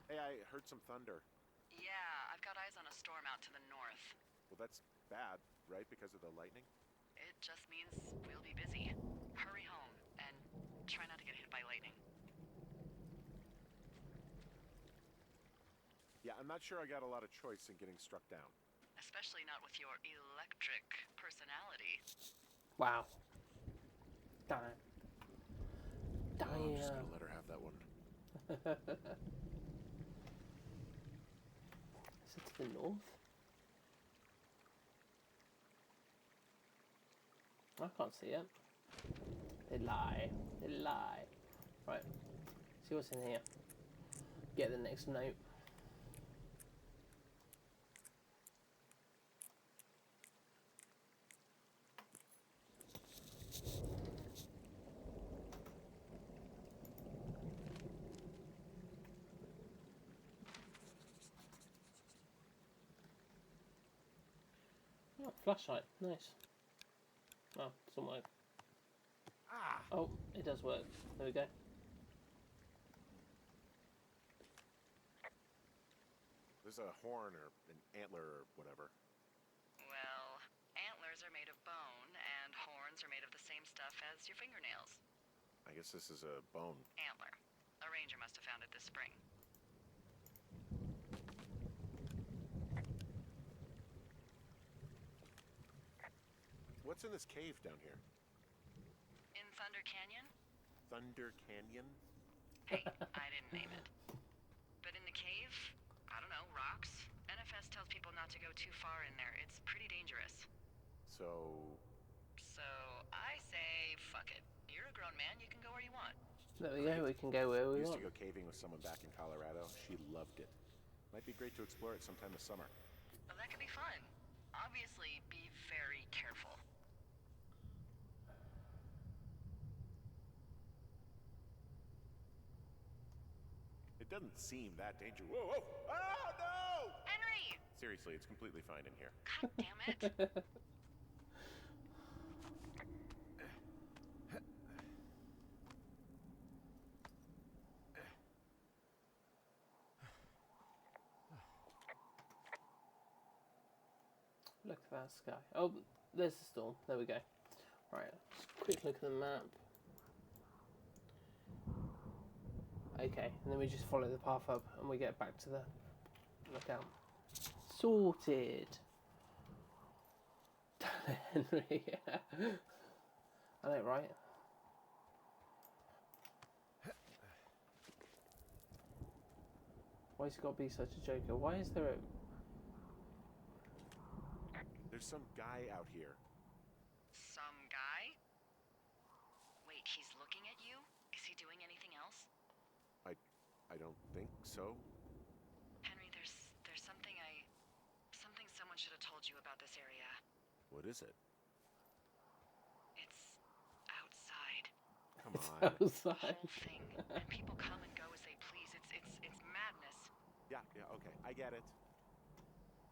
Hey, I heard some thunder. Yeah, I've got eyes on a storm out to the north. Well, that's bad, right? Because of the lightning? It just means we'll be busy. Hurry home and try not to get hit by lightning. Yeah, I'm not sure I got a lot of choice in getting struck down. Especially not with your electric personality. Wow. Damn. Oh, I'm just Damn. gonna let her have that one. Is it to the north? I can't see it. They lie. They lie. Right. See what's in here. Get the next note. Oh, flashlight. Nice. Oh, doesn't work. Ah! Oh, it does work. There we go. There's a horn or an antler or whatever. Well, antlers are made of bone, and horns are made of the same stuff as your fingernails. I guess this is a bone. Antler. A ranger must have found it this spring. What's in this cave down here? In Thunder Canyon? Thunder Canyon? Hey, I didn't name it. But in the cave, I don't know, rocks. NFS tells people not to go too far in there. It's pretty dangerous. So So I say, fuck it. You're a grown man, you can go where you want. There we go. We can go where we used want. to go caving with someone back in Colorado. She loved it. Might be great to explore it sometime this summer. Well, that could be fun. Obviously, be very careful. It doesn't seem that dangerous. Whoa, whoa! Oh, no! Henry! Seriously, it's completely fine in here. God damn it. Fast sky. Oh, there's the storm. There we go. Right, just a quick look at the map. Okay, and then we just follow the path up and we get back to the lookout. Sorted. Henry. I know, right? Why's he got to be such a joker? Why is there a... There's some guy out here. Some guy? Wait, he's looking at you? Is he doing anything else? I don't think so. Henry, there's something someone should have told you about this area. What is it? It's outside. Come It's on. outside. Whole thing. And people come and go as they please. It's madness. Yeah, okay. I get it.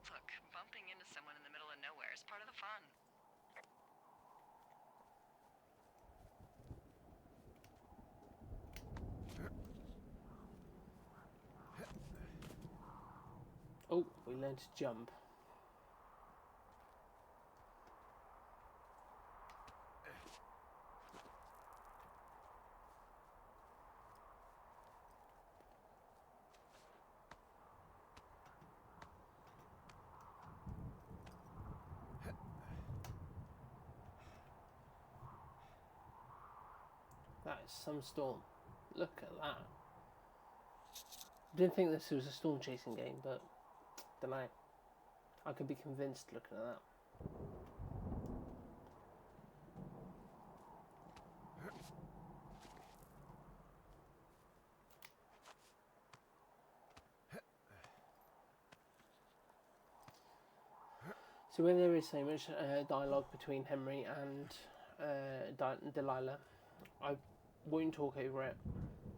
Look, bumping into someone in the middle of nowhere is part of the fun. Oh, we learned to jump. That is some storm. Look at that. Didn't think this was a storm chasing game, but don't know. I could be convinced looking at that. So when there is so much dialogue between Henry and Delilah, I won't talk over it.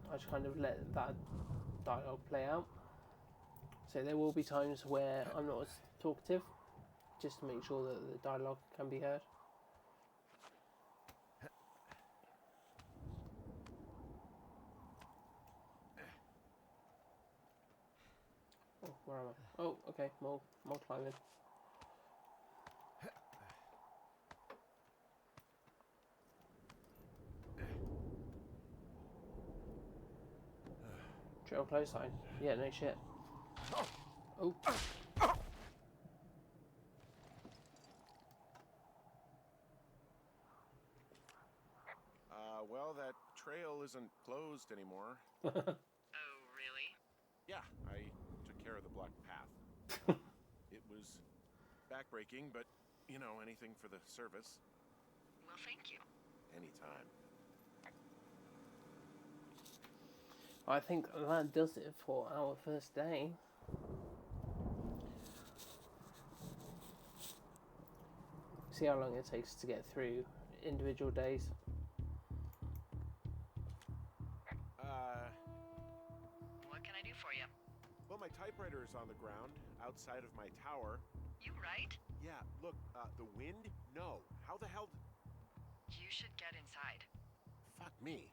I just kind of let that dialogue play out. So there will be times where I'm not as talkative, just to make sure that the dialogue can be heard. Oh, where am I? Oh, okay, more climbing. Trail close sign. Yeah, no shit. Oh. Well, that trail isn't closed anymore. Oh, really? Yeah, I took care of the blocked path. It was backbreaking, but, you know, anything for the service. Well, thank you. Anytime. I think that does it for our first day. See how long it takes to get through individual days. What can I do for you? Well, my typewriter is on the ground, outside of my tower. You right? Yeah, look, the wind? No. How the hell... You should get inside. Fuck me.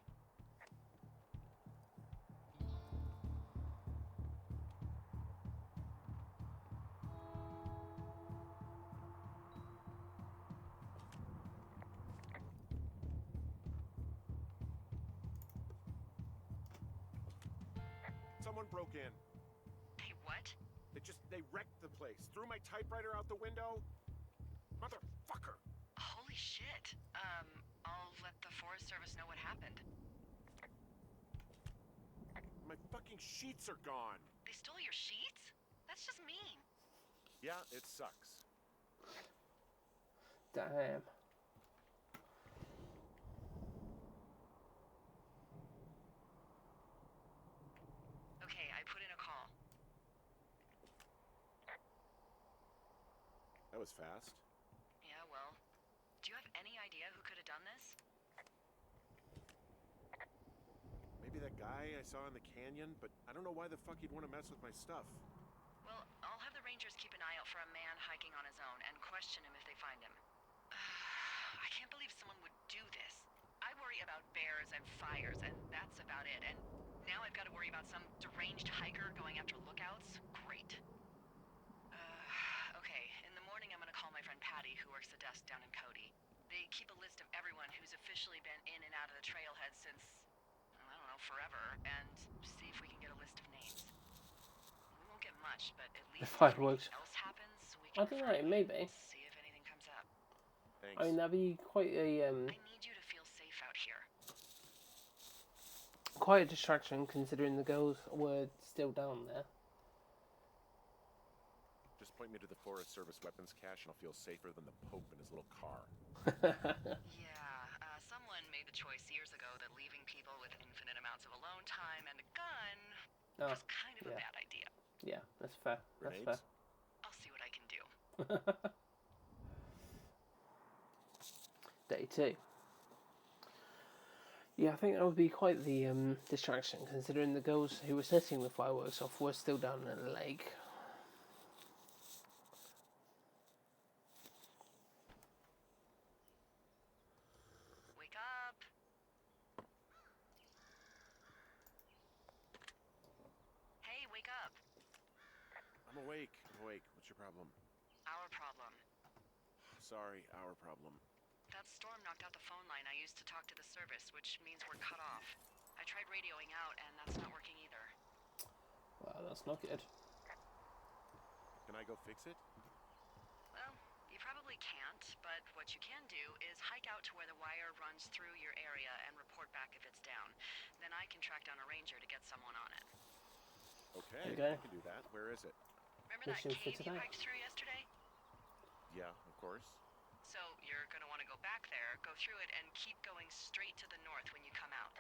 Someone broke in. Hey, what? They wrecked the place. Threw my typewriter out the window. Motherfucker. Holy shit. I'll let the Forest Service know what happened. My fucking sheets are gone. They stole your sheets? That's just mean. Yeah, it sucks. Damn. Okay, I put in a call. That was fast. Yeah, well, do you have any idea who could have done this? Maybe that guy I saw in the canyon, but I don't know why the fuck he'd want to mess with my stuff. Well, I'll have the Rangers keep an eye out for a man hiking on his own and question him if they find him. I can't believe someone would do this. I worry about bears and fires, and that's about it. And now I've got to worry about some deranged hiker going after lookouts? Great. Okay, in the morning I'm gonna call my friend desk down in Cody. They keep a list of everyone who's officially been in and out of the trailhead since, I don't know, forever, and see if we can get a list of names. We won't get much, but at The least if fireworks. anything else happens, we I can don't know, maybe. see if anything comes up. Thanks. I mean, that'd be quite a I need you to feel safe out here. quite a distraction considering the girls were still down there. Just point me to the Forest Service weapons cache and I'll feel safer than the Pope in his little car. Yeah, someone made the choice years ago that leaving people with infinite amounts of alone time and a gun Oh, was kind of a yeah. bad idea. Yeah, that's fair. Grenades? That's I'll see what I can do. fair. Day 2. Yeah, I think that would be quite the distraction considering the girls who were setting the fireworks off were still down in the lake. Wake up! Hey, wake up! I'm awake. What's your problem? Our problem. Sorry, our problem. That storm knocked out the phone line I used to talk to the service, which means we're cut off. I tried radioing out, and that's not working either. Wow, that's not good. Can I go fix it? Well, you probably can't, but what you can do is hike out to where the wire runs through your area and report back if it's down. Then I can track down a ranger to get someone on it. Okay, Okay. I can do that. Where is it? Remember that Mission for cave you today. hiked through yesterday? Yeah, of course. So you're gonna want to go back there, go through it, and keep going straight to the north when you come out.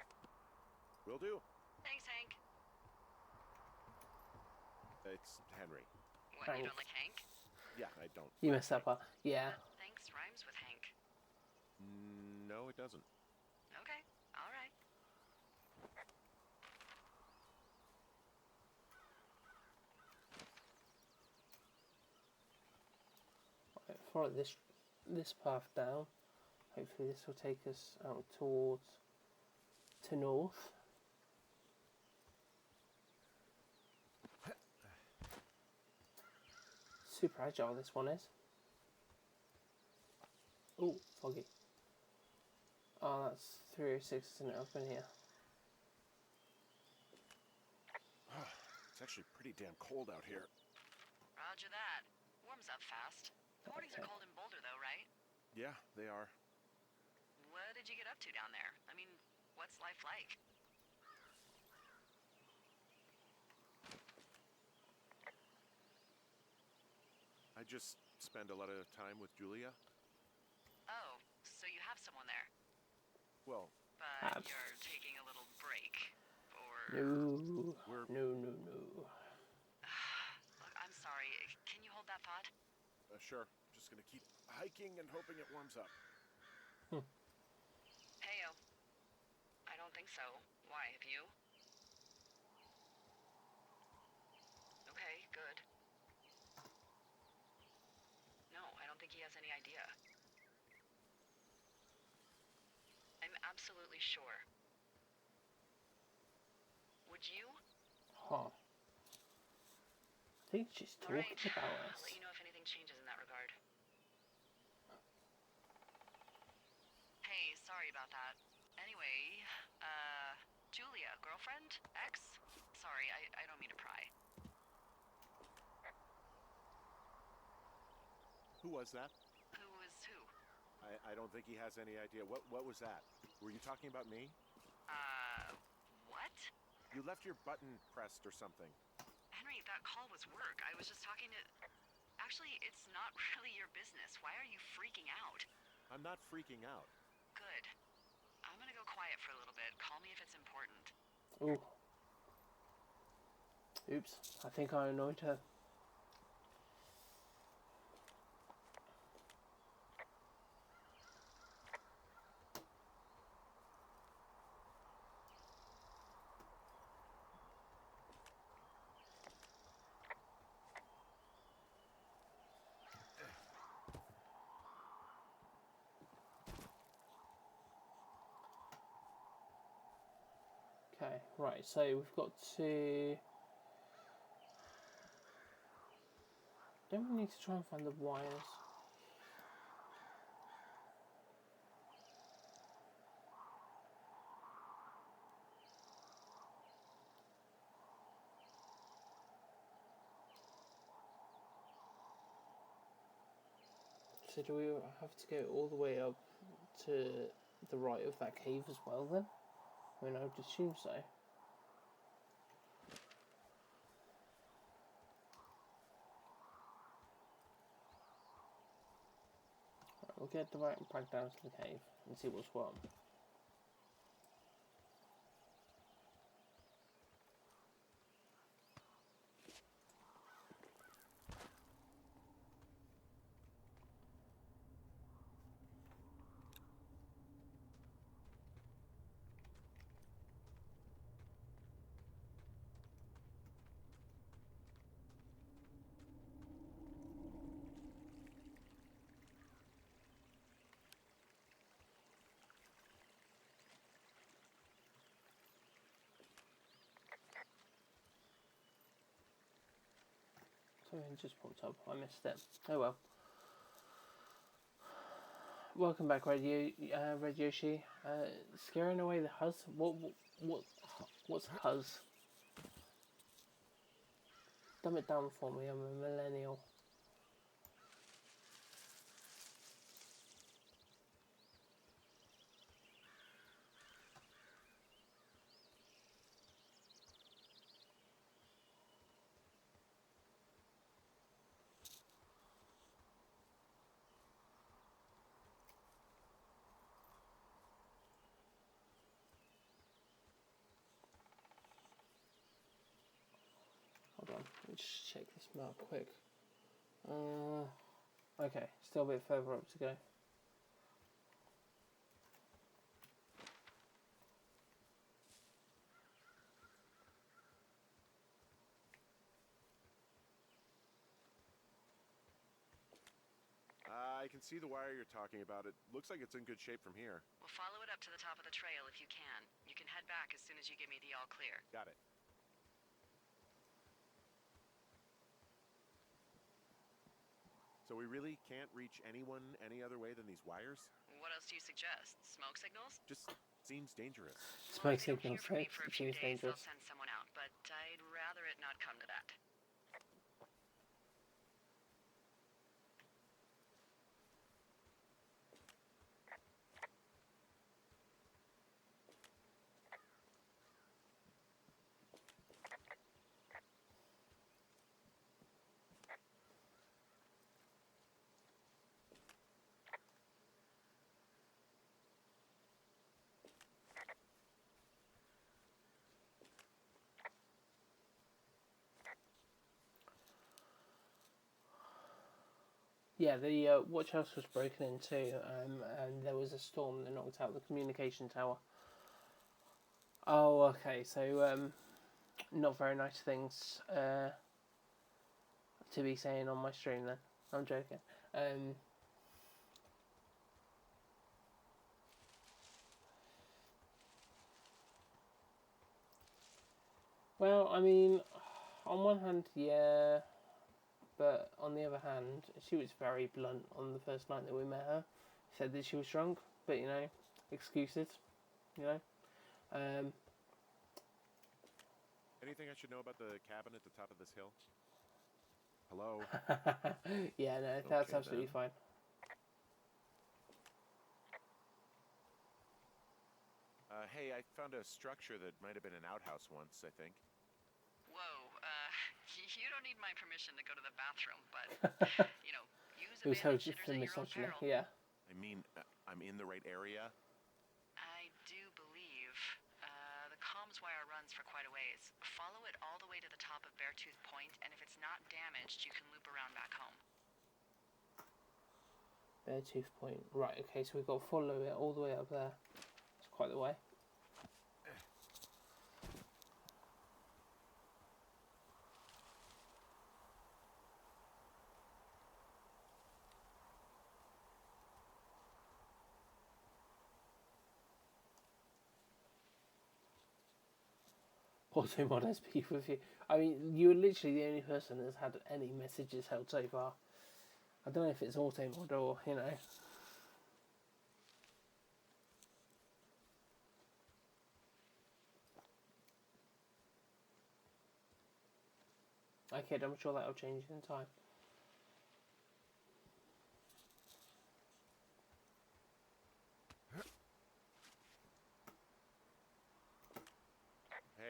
Will do. Thanks, Hank. It's Henry. What, you Hank. don't like Hank? Yeah, I don't. You messed up, yeah. Thanks rhymes with Hank. No, it doesn't. Okay, alright. Follow this path down. Hopefully this will take us out to north. Super agile this one is. Oh, foggy. Oh, that's 306, isn't it? Up in here. It's actually pretty damn cold out here. Roger that. Warms up fast. The mornings are Okay. cold in Boulder, though, right? Yeah, they are. What did you get up to down there? I mean, what's life like? I just spend a lot of time with Julia. Oh, so you have someone there. Well, But you're taking a little break. Or... No. We're- No. Look, I'm sorry. Can you hold that thought? sure. Just gonna keep hiking and hoping it warms up. Heyo. I don't think so. Why, have you? Okay, good. No, I don't think he has any idea. I'm absolutely sure. Would you? Huh. I think she's talking Alright, about I'll us. let you know if anything changes in that regard. Hey, sorry about that. Anyway, Julia, girlfriend? Ex? Sorry, I don't mean to pry. Who was that? Who is who? I don't think he has any idea. What was that? Were you talking about me? What? You left your button pressed or something. Henry, that call was work. I was just talking to... Actually, it's not really your business. Why are you freaking out? I'm not freaking out. Good. I'm gonna go quiet for a little bit. Call me if it's important. Ooh. Oops. I think I annoyed her. Okay, right, so we've got to... Don't we need to try and find the wires? So do we have to go all the way up to the right of that cave as well then? I mean, I would assume so. Right, we'll get the right back down to the cave and see what's what. Something just popped up. I missed it. Oh well. Welcome back, Red Yoshi. Scaring away the Huz. What's Huz? Dumb it down for me. I'm a millennial. Hold on. Let's just check this map quick. Okay, still a bit further up to go. I can see the wire you're talking about. It looks like it's in good shape from here. We'll follow it up to the top of the trail if you can. You can head back as soon as you give me the all clear. Got it. So we really can't reach anyone any other way than these wires? What else do you suggest? Smoke signals? Just seems dangerous. Well, Smoke if you don't signals. hear from me for a few Seems days, dangerous. they'll send someone out, but I'd rather it not come to that. Yeah, the watch house was broken into, and there was a storm that knocked out the communication tower. Oh, okay. So, not very nice things to be saying on my stream. Then I'm joking. Well, I mean, on one hand, yeah, but on the other hand, she was very blunt on the first night that we met her. Said that she was drunk, but you know, excuses, you know. Anything I should know about the cabin at the top of this hill? Hello? Yeah, no, that's Okay, absolutely then. fine. Hey, I found a structure that might have been an outhouse once, I think. Whoa, you don't need my permission to go to the bathroom, but, you know, use It was held abandoned shitters for at your own misogyny. peril. Yeah. I mean, I'm in the right area. I do believe. The comms wire runs for quite a ways. Follow it all the way to the top of Beartooth Point, and if it's not damaged, you can loop around back home. Beartooth Point. Right. Okay. So we've got to follow it all the way up there. It's quite the way. Auto mod SP with you. I mean, you're literally the only person that's had any messages held so far. I don't know if it's auto mod or, you know. Okay, I'm sure that'll change in time.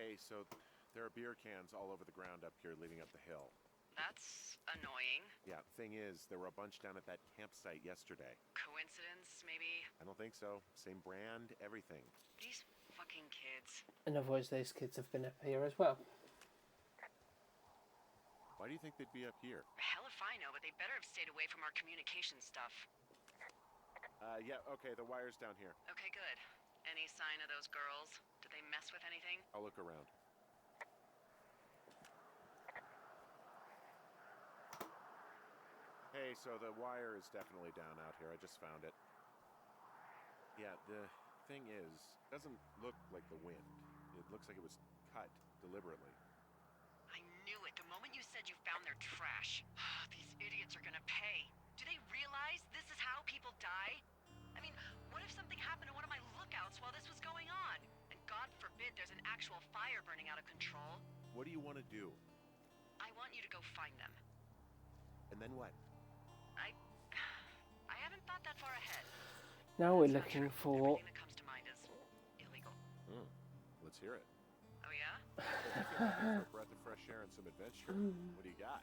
Hey, so there are beer cans all over the ground up here leading up the hill. That's annoying. Yeah, thing is, there were a bunch down at that campsite yesterday. Coincidence, maybe? I don't think so. Same brand, everything. These fucking kids. In other words, those kids have been up here as well. Why do you think they'd be up here? Hell if I know, but they better have stayed away from our communication stuff. Yeah, okay, the wire's down here. Okay, good. Any sign of those girls? Did they mess with anything? I'll look around. Hey, so the wire is definitely down out here. I just found it. Yeah, the thing is, it doesn't look like the wind. It looks like it was cut deliberately. I knew it the moment you said you found their trash. These idiots are gonna pay. Do they realize this is how people die? I mean, what if something happened to one of my lookouts while this was going on? And God forbid there's an actual fire burning out of control. What do you want to do? I want you to go find them. And then what? I haven't thought that far ahead. Now we're That's not looking true. for... Everything that comes to mind is illegal. Let's hear it. Oh yeah? For a breath of fresh air and some adventure. What do you got?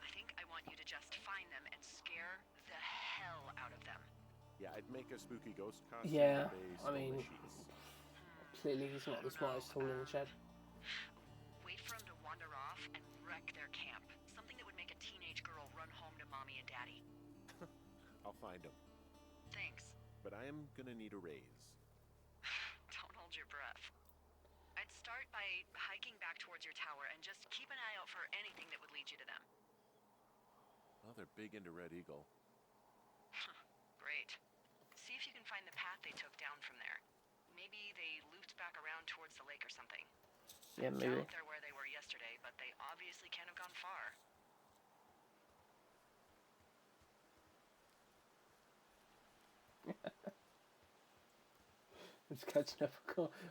I think I want you to just find them and scare the hell out of them. Yeah, I'd make a spooky ghost costume. Yeah, based I on mean, the sheets. clearly he's not the smartest tool in the shed. Wait for them to wander off and wreck their camp. Something that would make a teenage girl run home to mommy and daddy. I'll find them. Thanks. But I am gonna need a raise. Don't hold your breath. I'd start by hiking back towards your tower and just keep an eye out for anything that would lead you to them. Well, they're big into Red Eagle. Great. See if you can find the path they took down from there. Maybe they looped back around towards the lake or something. Yeah, I maybe. doubt they're where they were yesterday, but they obviously can't have gone far. I'm just catching up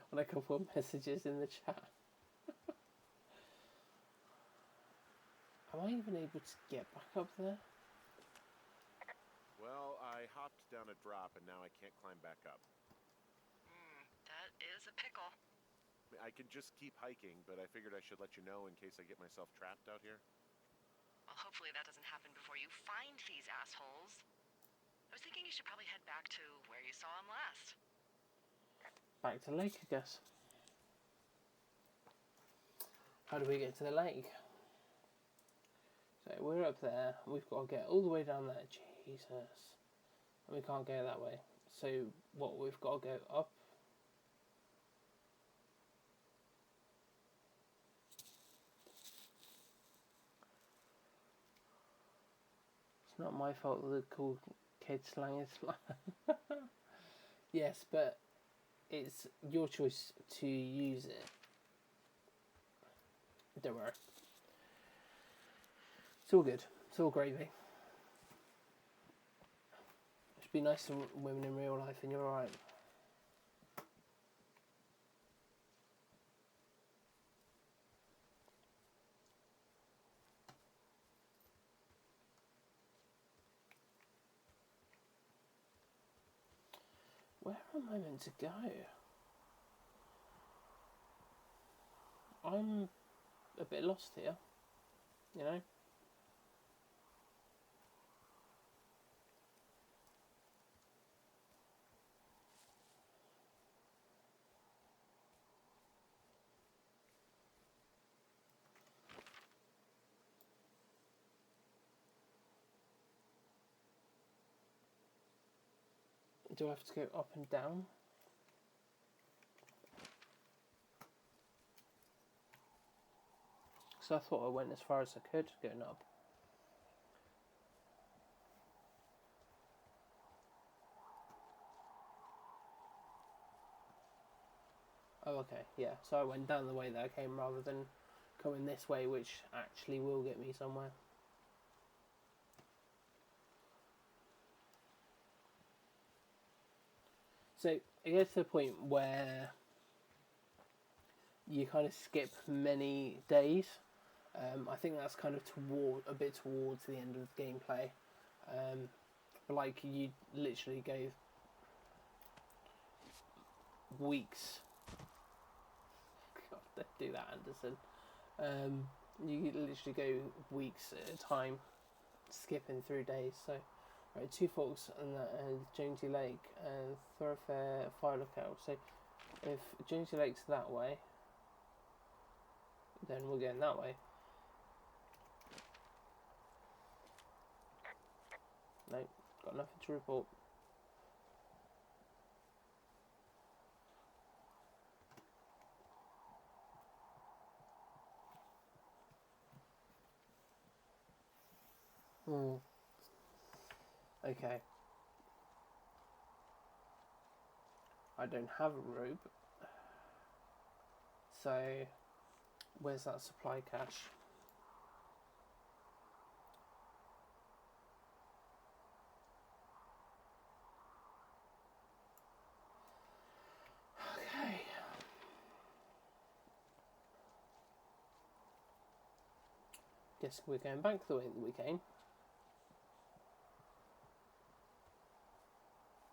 on a couple of messages in the chat. Am I even able to get back up there? Well, I hopped down a drop and now I can't climb back up. That is a pickle. I can just keep hiking, but I figured I should let you know in case I get myself trapped out here. Well, hopefully that doesn't happen before you find these assholes. I was thinking you should probably head back to where you saw them last. Back to the lake, I guess. How do we get to the lake? So we're up there. We've got to get all the way down there. Jesus. And we can't go that way. So what, we've got to go up? It's not my fault that the cool kid slang is slang. Yes, but it's your choice to use it. Don't worry. It's all good. It's all gravy. Just be nice to women in real life and you're alright. Where am I meant to go? I'm a bit lost here, you know? Do I have to go up and down? So I thought I went as far as I could going up. Oh, okay, yeah. So I went down the way that I came rather than coming this way, which actually will get me somewhere. So it gets to the point where you kind of skip many days. I think that's kind of a bit towards the end of the gameplay. But like you literally go weeks. God. Don't do that, Anderson. You literally go weeks at a time, skipping through days. So, right, Two Forks and Jonesy Lake and Thoroughfare Fire Lookout. So, if Jonesy Lake's that way, then we're going that way. Nope, got nothing to report. Okay. I don't have a rope. So, where's that supply cache? Okay. Guess we're going back the way that we came.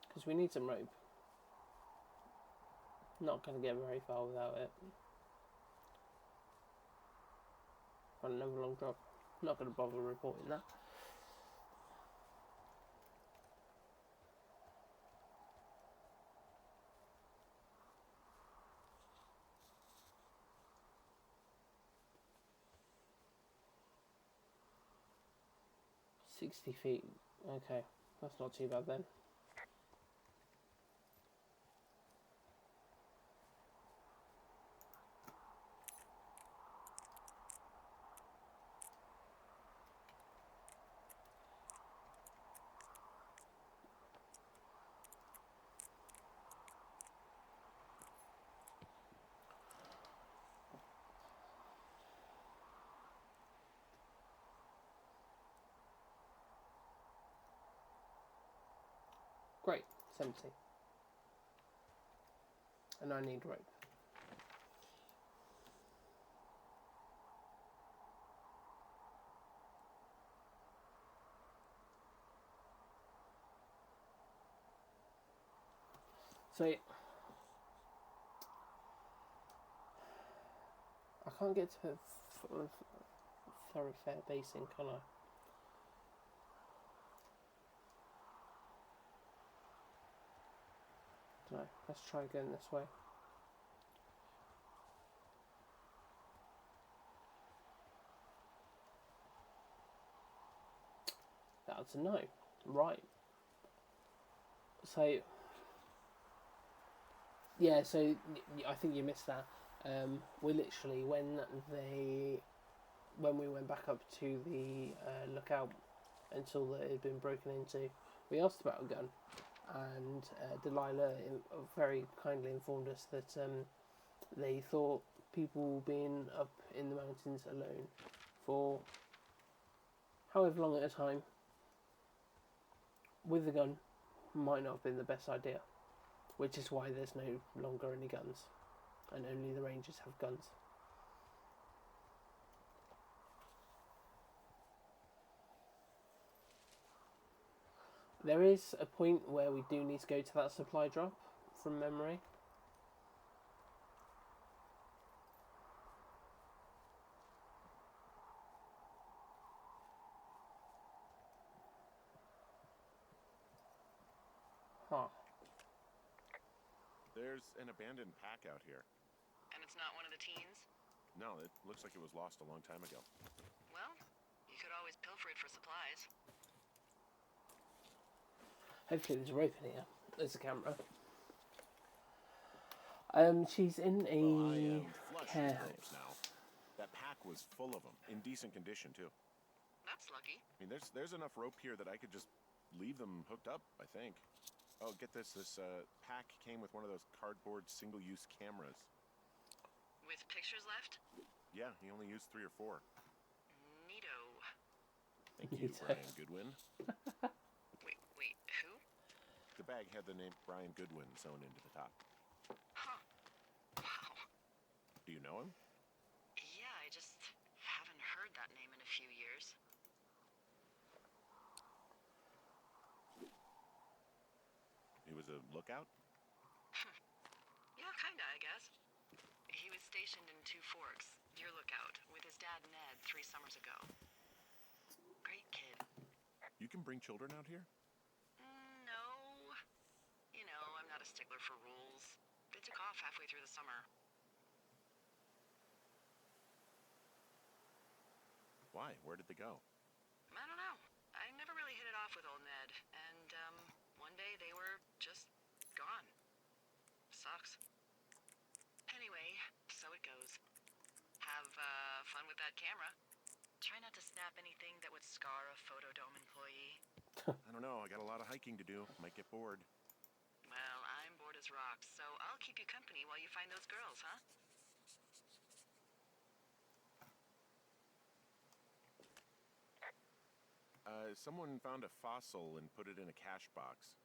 Because we need some rope. Not going to get very far without it. On another long drop. Not going to bother reporting that. $60. Okay, that's not too bad then. Great, it's empty. And I need rope. So, I can't get to Thoroughfare Basin, can I? No, let's try going this way. That's a no. Right. So, yeah, so I think you missed that. We literally, when we went back up to the lookout until it had been broken into, we asked about a gun, and Delilah very kindly informed us that they thought people being up in the mountains alone for however long at a time with a gun might not have been the best idea, which is why there's no longer any guns, and only the Rangers have guns. There is a point where we do need to go to that supply drop, from memory. Huh. There's an abandoned pack out here. And it's not one of the teens? No, it looks like it was lost a long time ago. Well, you could always pilfer it for supplies. Hopefully there's a rope in here. There's a camera. She's in Well, I am a flush care with ropes house. now. That pack was full of them, in decent condition too. That's lucky. I mean, there's enough rope here that I could just leave them hooked up, I think. Oh, get this. This pack came with one of those cardboard single-use cameras. With pictures left? Yeah, he only used 3 or 4. Neato. Thank you, Neato. Brian Goodwin. Wait, who? The bag had the name Brian Goodwin sewn into the top. Huh. Wow. Do you know him? Yeah, I just haven't heard that name in a few years. He was a lookout? Yeah, kinda, I guess. He was stationed in Two Forks, your lookout, with his dad Ned 3 summers ago. Great kid. You can bring children out here? No. You know, I'm not a stickler for rules. They took off halfway through the summer. Why? Where did they go? I don't know. I never really hit it off with old Ned, and, one day they were just gone. Sucks. Anyway, so it goes. Have, fun with that camera. Try not to snap anything that would scar a Photodome employee. I don't know. I got a lot of hiking to do. Might get bored. Well, I'm bored as rocks, so I'll keep you company while you find those girls, huh? Someone found a fossil and put it in a cache box.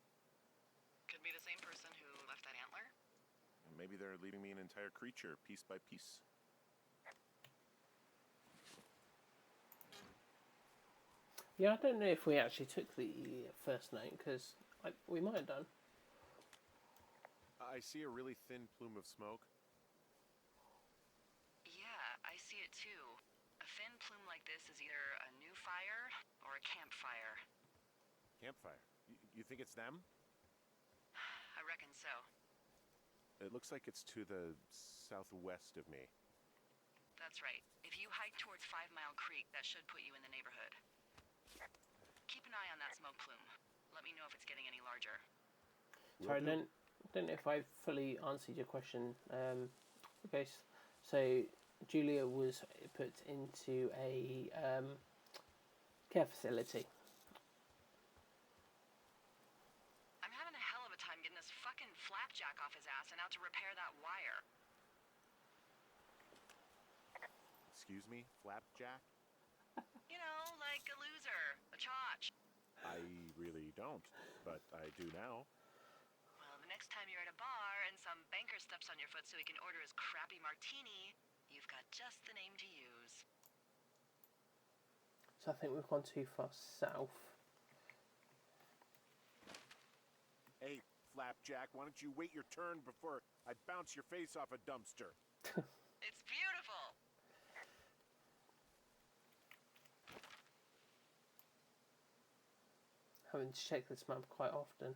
Could be the same person who left that antler. Maybe they're leaving me an entire creature, piece by piece. Yeah, I don't know if we actually took the first note, because we might have done. I see a really thin plume of smoke. Yeah, I see it too. A thin plume like this is either a new fire or a campfire. Campfire. You think it's them? I reckon so. It looks like it's to the southwest of me. That's right. If you hike towards 5 Mile Creek, that should put you in the neighborhood. Keep an eye on that smoke plume. Let me know if it's getting any larger. Sorry, I don't know if I fully answered your question. Okay, so Julia was put into a care facility. I'm having a hell of a time getting this fucking flapjack off his ass and out to repair that wire. Excuse me? Flapjack? You know, like a loser, a chotch. I really don't, but I do now. Well, the next time you're at a bar and some banker steps on your foot so he can order his crappy martini, you've got just the name to use. So I think we've gone too far south. Hey, Flapjack, why don't you wait your turn before I bounce your face off a dumpster? It's beautiful. Having to check this map quite often,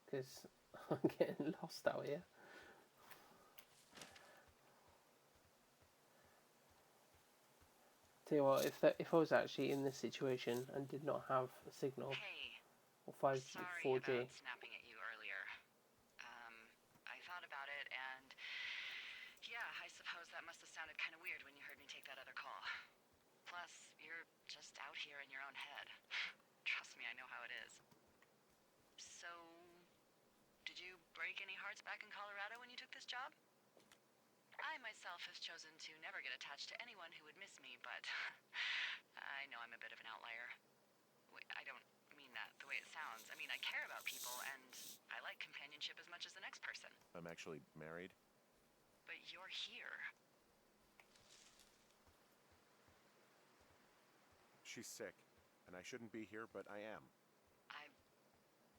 because I'm getting lost out here. Tell you what, if I was actually in this situation and did not have a signal Hey, or 5G, sorry 4G, about snapping at you earlier. I thought about it and yeah, I suppose that must have sounded kind of weird when you heard me take that other call. Plus, you're just out here in your own head. Trust me, I know how it is. So, did you break any hearts back in Colorado when you took this job? I myself have chosen to never get attached to anyone who would miss me, but I know I'm a bit of an outlier. Wait, I don't mean that the way it sounds. I mean, I care about people, and I like companionship as much as the next person. I'm actually married. But you're here. She's sick, and I shouldn't be here, but I am.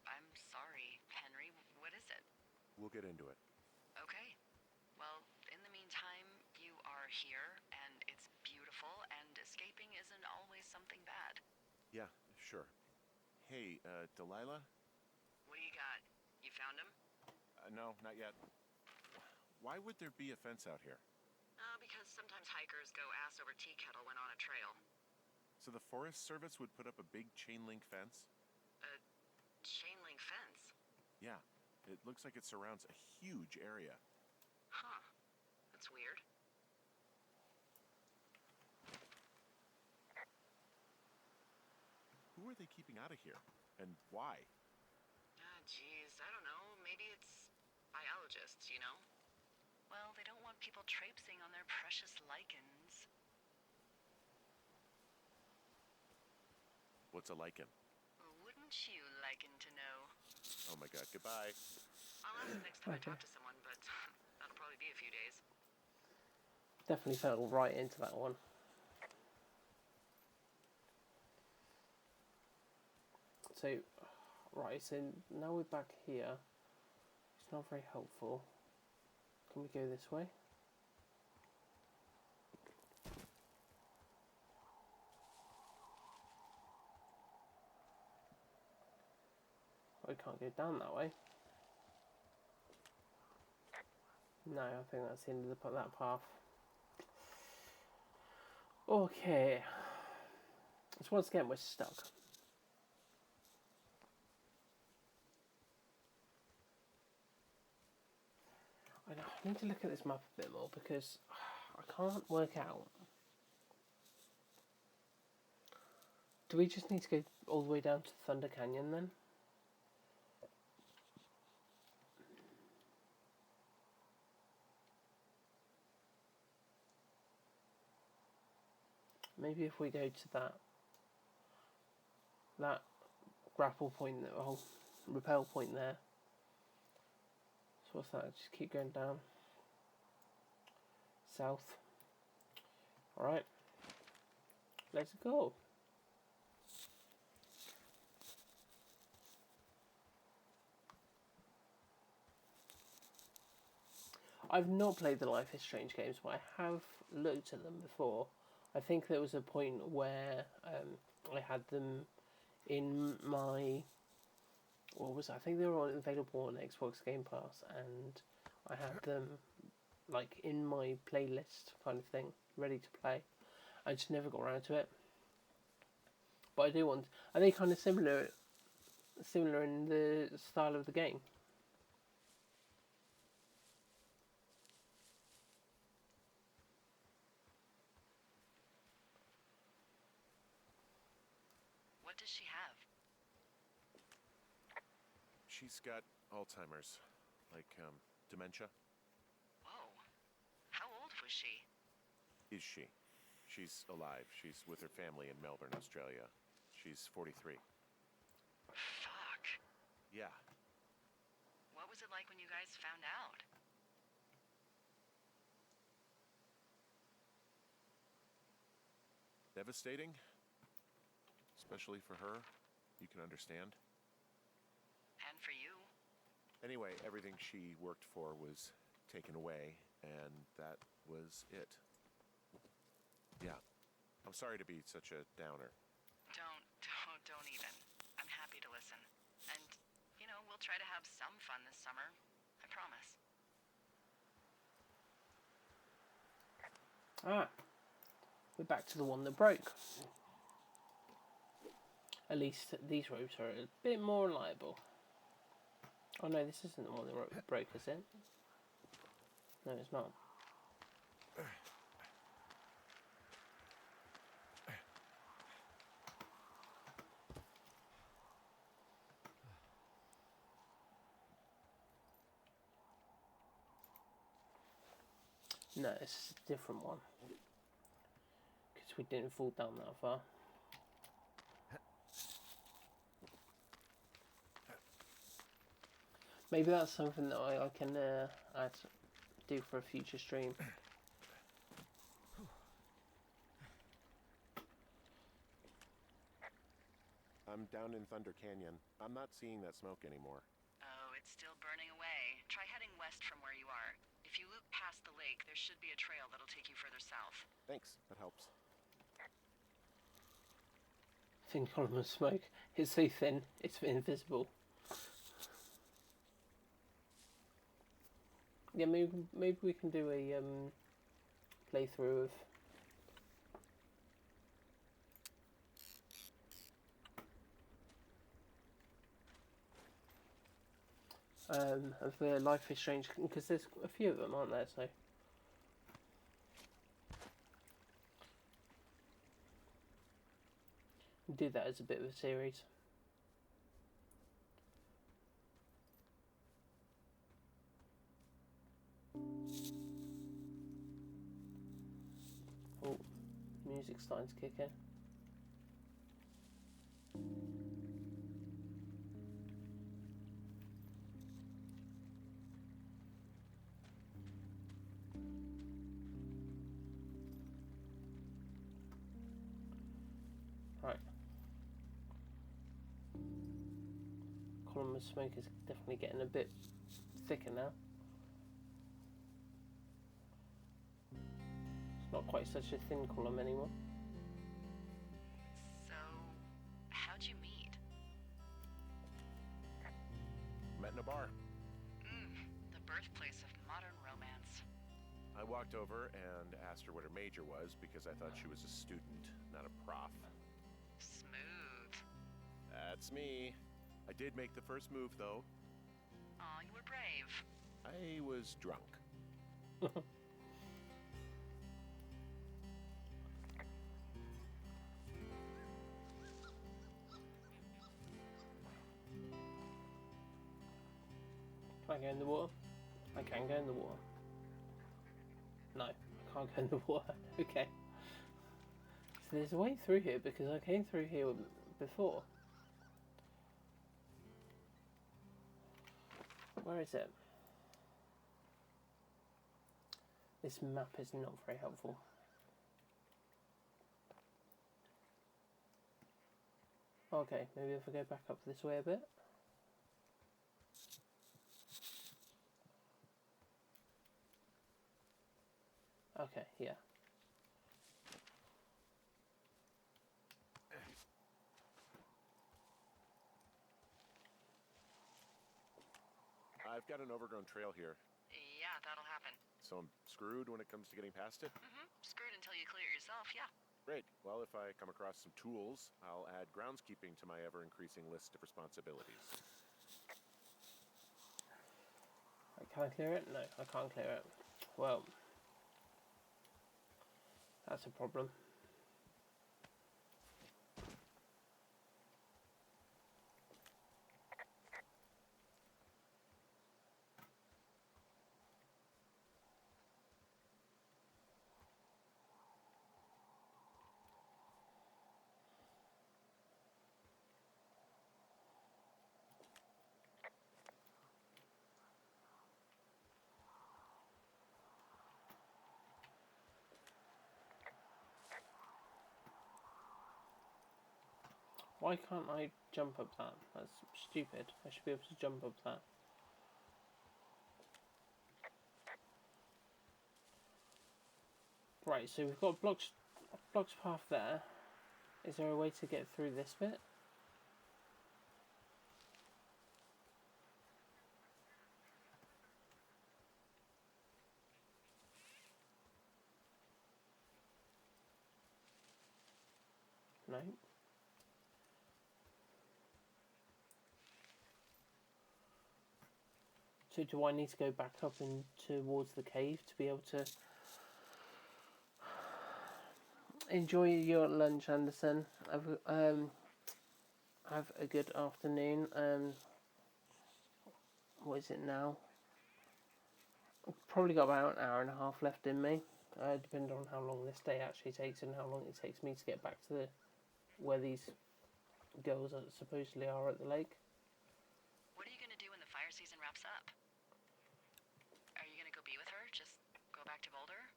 I'm sorry, Henry. What is it? We'll get into it. Okay. Well, in the meantime, you are here, and it's beautiful, and escaping isn't always something bad. Yeah, sure. Hey, Delilah? What do you got? You found him? No, not yet. Why would there be a fence out here? Because sometimes hikers go ass over tea kettle when on a trail. So the Forest Service would put up a big chain link fence? A chain link fence? Yeah, it looks like it surrounds a huge area. Huh. That's weird. Who are they keeping out of here? And why? Geez, I don't know. Maybe it's biologists, you know? Well, they don't want people traipsing on their precious lichens. What's a lichen? Wouldn't you liken to know? Oh my god, goodbye. I'll ask next time I Okay. talk to someone, but that'll probably be a few days. definitely fell right into that one. So, right, so now we're back here. It's not very helpful. Can we go this way? We can't go down that way. No, I think that's the end of that path. Okay. So once again, we're stuck. I need to look at this map a bit more because I can't work out. Do we just need to go all the way down to Thunder Canyon then? Maybe if we go to that grapple point, rappel point there. So what's that? Just keep going down. South. Alright. Let's go. I've not played the Life is Strange games, but I have looked at them before. I think there was a point where I had them in my... What was it? I think they were available on Xbox Game Pass, and I had them like in my playlist kind of thing, ready to play. I just never got around to it. But I do want... Are they kind of similar in the style of the game? What does she have? She's got Alzheimer's, like dementia. Whoa. How old was she? Is she? She's alive. She's with her family in Melbourne, Australia. She's 43. Fuck. Yeah. What was it like when you guys found out? Devastating. Especially for her. You can understand. And for you? Anyway, everything she worked for was taken away, and that was it. Yeah. I'm sorry to be such a downer. Don't even. I'm happy to listen. And, we'll try to have some fun this summer. I promise. Ah. We're back to the one that broke. At least these ropes are a bit more reliable. Oh no, this isn't the one that broke, is it? No, it's not. No, it's a different one. Because we didn't fall down that far. Maybe that's something that I can do for a future stream. I'm down in Thunder Canyon. I'm not seeing that smoke anymore. Oh, it's still burning away. Try heading west from where you are. If you loop past the lake, there should be a trail that'll take you further south. Thanks, that helps. Thin column of smoke. It's so thin, it's invisible. Yeah, maybe we can do a playthrough of the Life is Strange, because there's a few of them, aren't there? So do that as a bit of a series. Oh, music's starting to kick in. Right. Column of smoke is definitely getting a bit thicker now. It's not quite such a thin column anymore. So, how'd you meet? a bar. The birthplace of modern romance. I walked over and asked her what her major was because I thought she was a student, not a prof. Smooth. That's me. I did make the first move, though. Aw, you were brave. I was drunk. Can I go in the water? I can go in the water. No, I can't go in the water. Okay. So there's a way through here because I came through here before. Where is it? This map is not very helpful. Okay, maybe if I go back up this way a bit. Okay, yeah. I've got an overgrown trail here, Yeah, that'll happen. so I'm screwed when it comes to getting past it. Screwed until you clear it yourself, yeah. Great. Well, if I come across some tools, I'll add groundskeeping to my ever-increasing list of responsibilities. Can I clear it? No, I can't clear it. Well, that's a problem. Why can't I jump up that? That's stupid. I should be able to jump up that. Right, so we've got blocks path there. Is there a way to get through this bit? No. So do I need to go back up and towards the cave to be able to enjoy your lunch, Anderson? Have a good afternoon. What is it now? I've probably got about an hour and a half left in me. Depending on how long this day actually takes and how long it takes me to get back to where these girls supposedly are at the lake. What are you gonna do when the fire season wraps up? Are you gonna go be with her? Just go back to Boulder?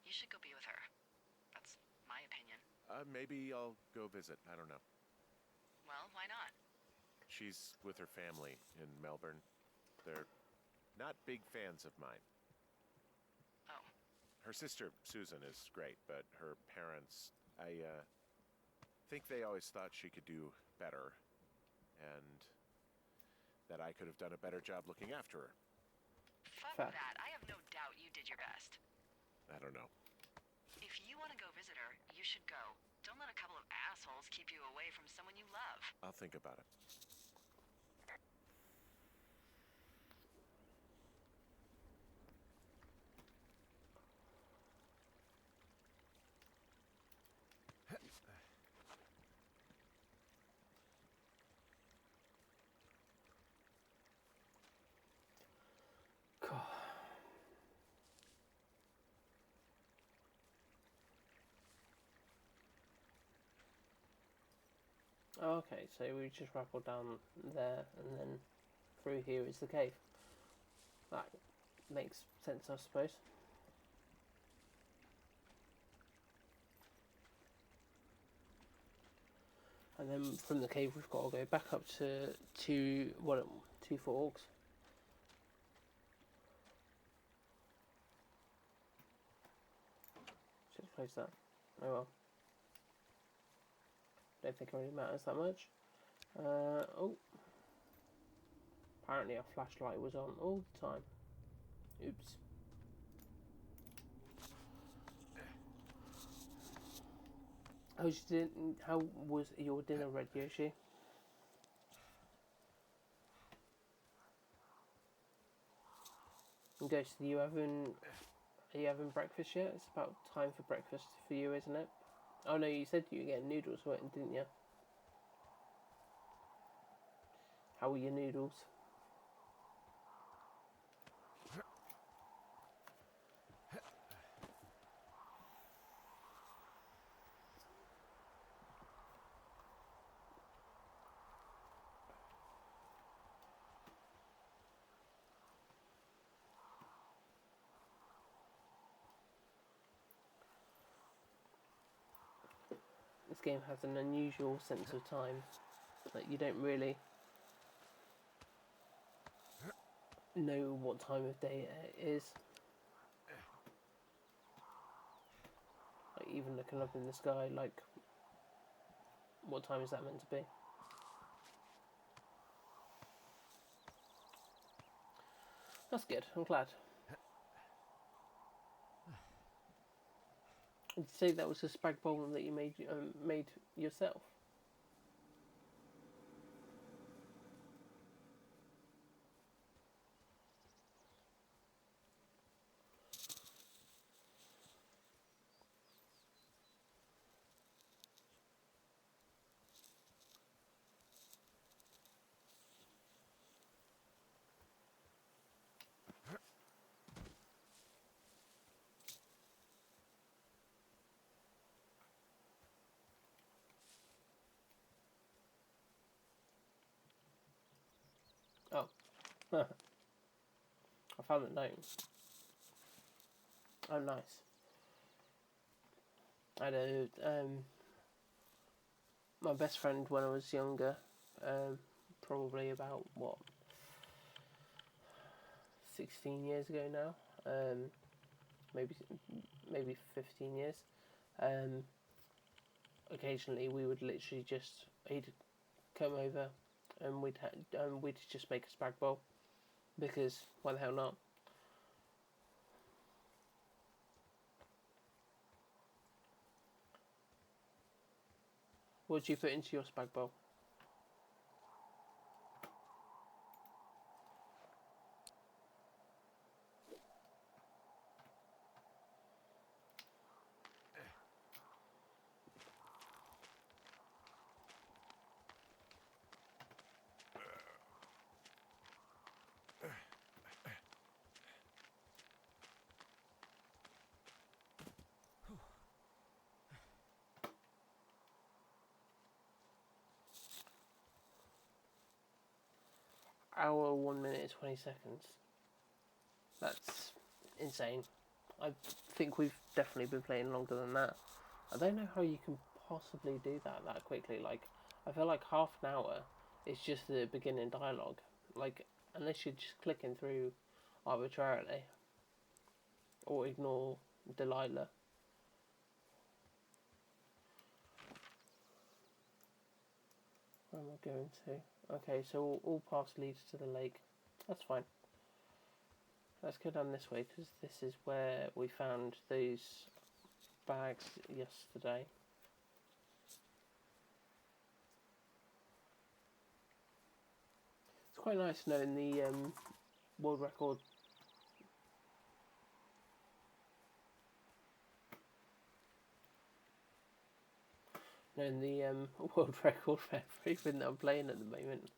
You should go be with her. That's my opinion. Maybe I'll go visit. I don't know. Well, why not? She's with her family in Melbourne. They're not big fans of mine. Oh. Her sister, Susan, is great, but her parents, I think they always thought she could do better, and that I could have done a better job looking after her. Fuck Fair. that. I have no doubt you did your best. I don't know. If you want to go visit her, you should go. Don't let a couple of assholes keep you away from someone you love. I'll think about it. God. Okay, so we just rappelled down there and then through here is the cave. That makes sense, I suppose. And then from the cave we've got to go back up to two forks. Should have closed that. Oh well. Don't think it really matters that much. Oh. Apparently our flashlight was on all the time. Oops. How was your dinner ready, Yoshi? And Ghost, are you having breakfast yet? It's about time for breakfast for you, isn't it? Oh no, you said you were getting noodles, didn't you? How were your noodles? This game has an unusual sense of time that you don't really know what time of day it is. Like even looking up in the sky, like what time is that meant to be? That's good. I'm glad. Did you say that was a spag bowl that you made yourself? Oh, I found the note. Oh, nice. I know. My best friend when I was younger, probably about 16 years ago now. Maybe 15 years. Occasionally we would literally he'd come over and we'd just make a spag bowl because why the hell not? What did you put into your spag bowl? Hour 1 minute 20 seconds. That's insane. I think we've definitely been playing longer than that. I don't know how you can possibly do that quickly. Like, I feel like half an hour is just the beginning dialogue. Like, unless you're just clicking through arbitrarily or ignore Delilah. Where am I going to? Okay, so all paths lead to the lake. That's fine. Let's go down this way because this is where we found those bags yesterday. It's quite nice knowing the world record. Knowing the world record for everything that I'm playing at the moment.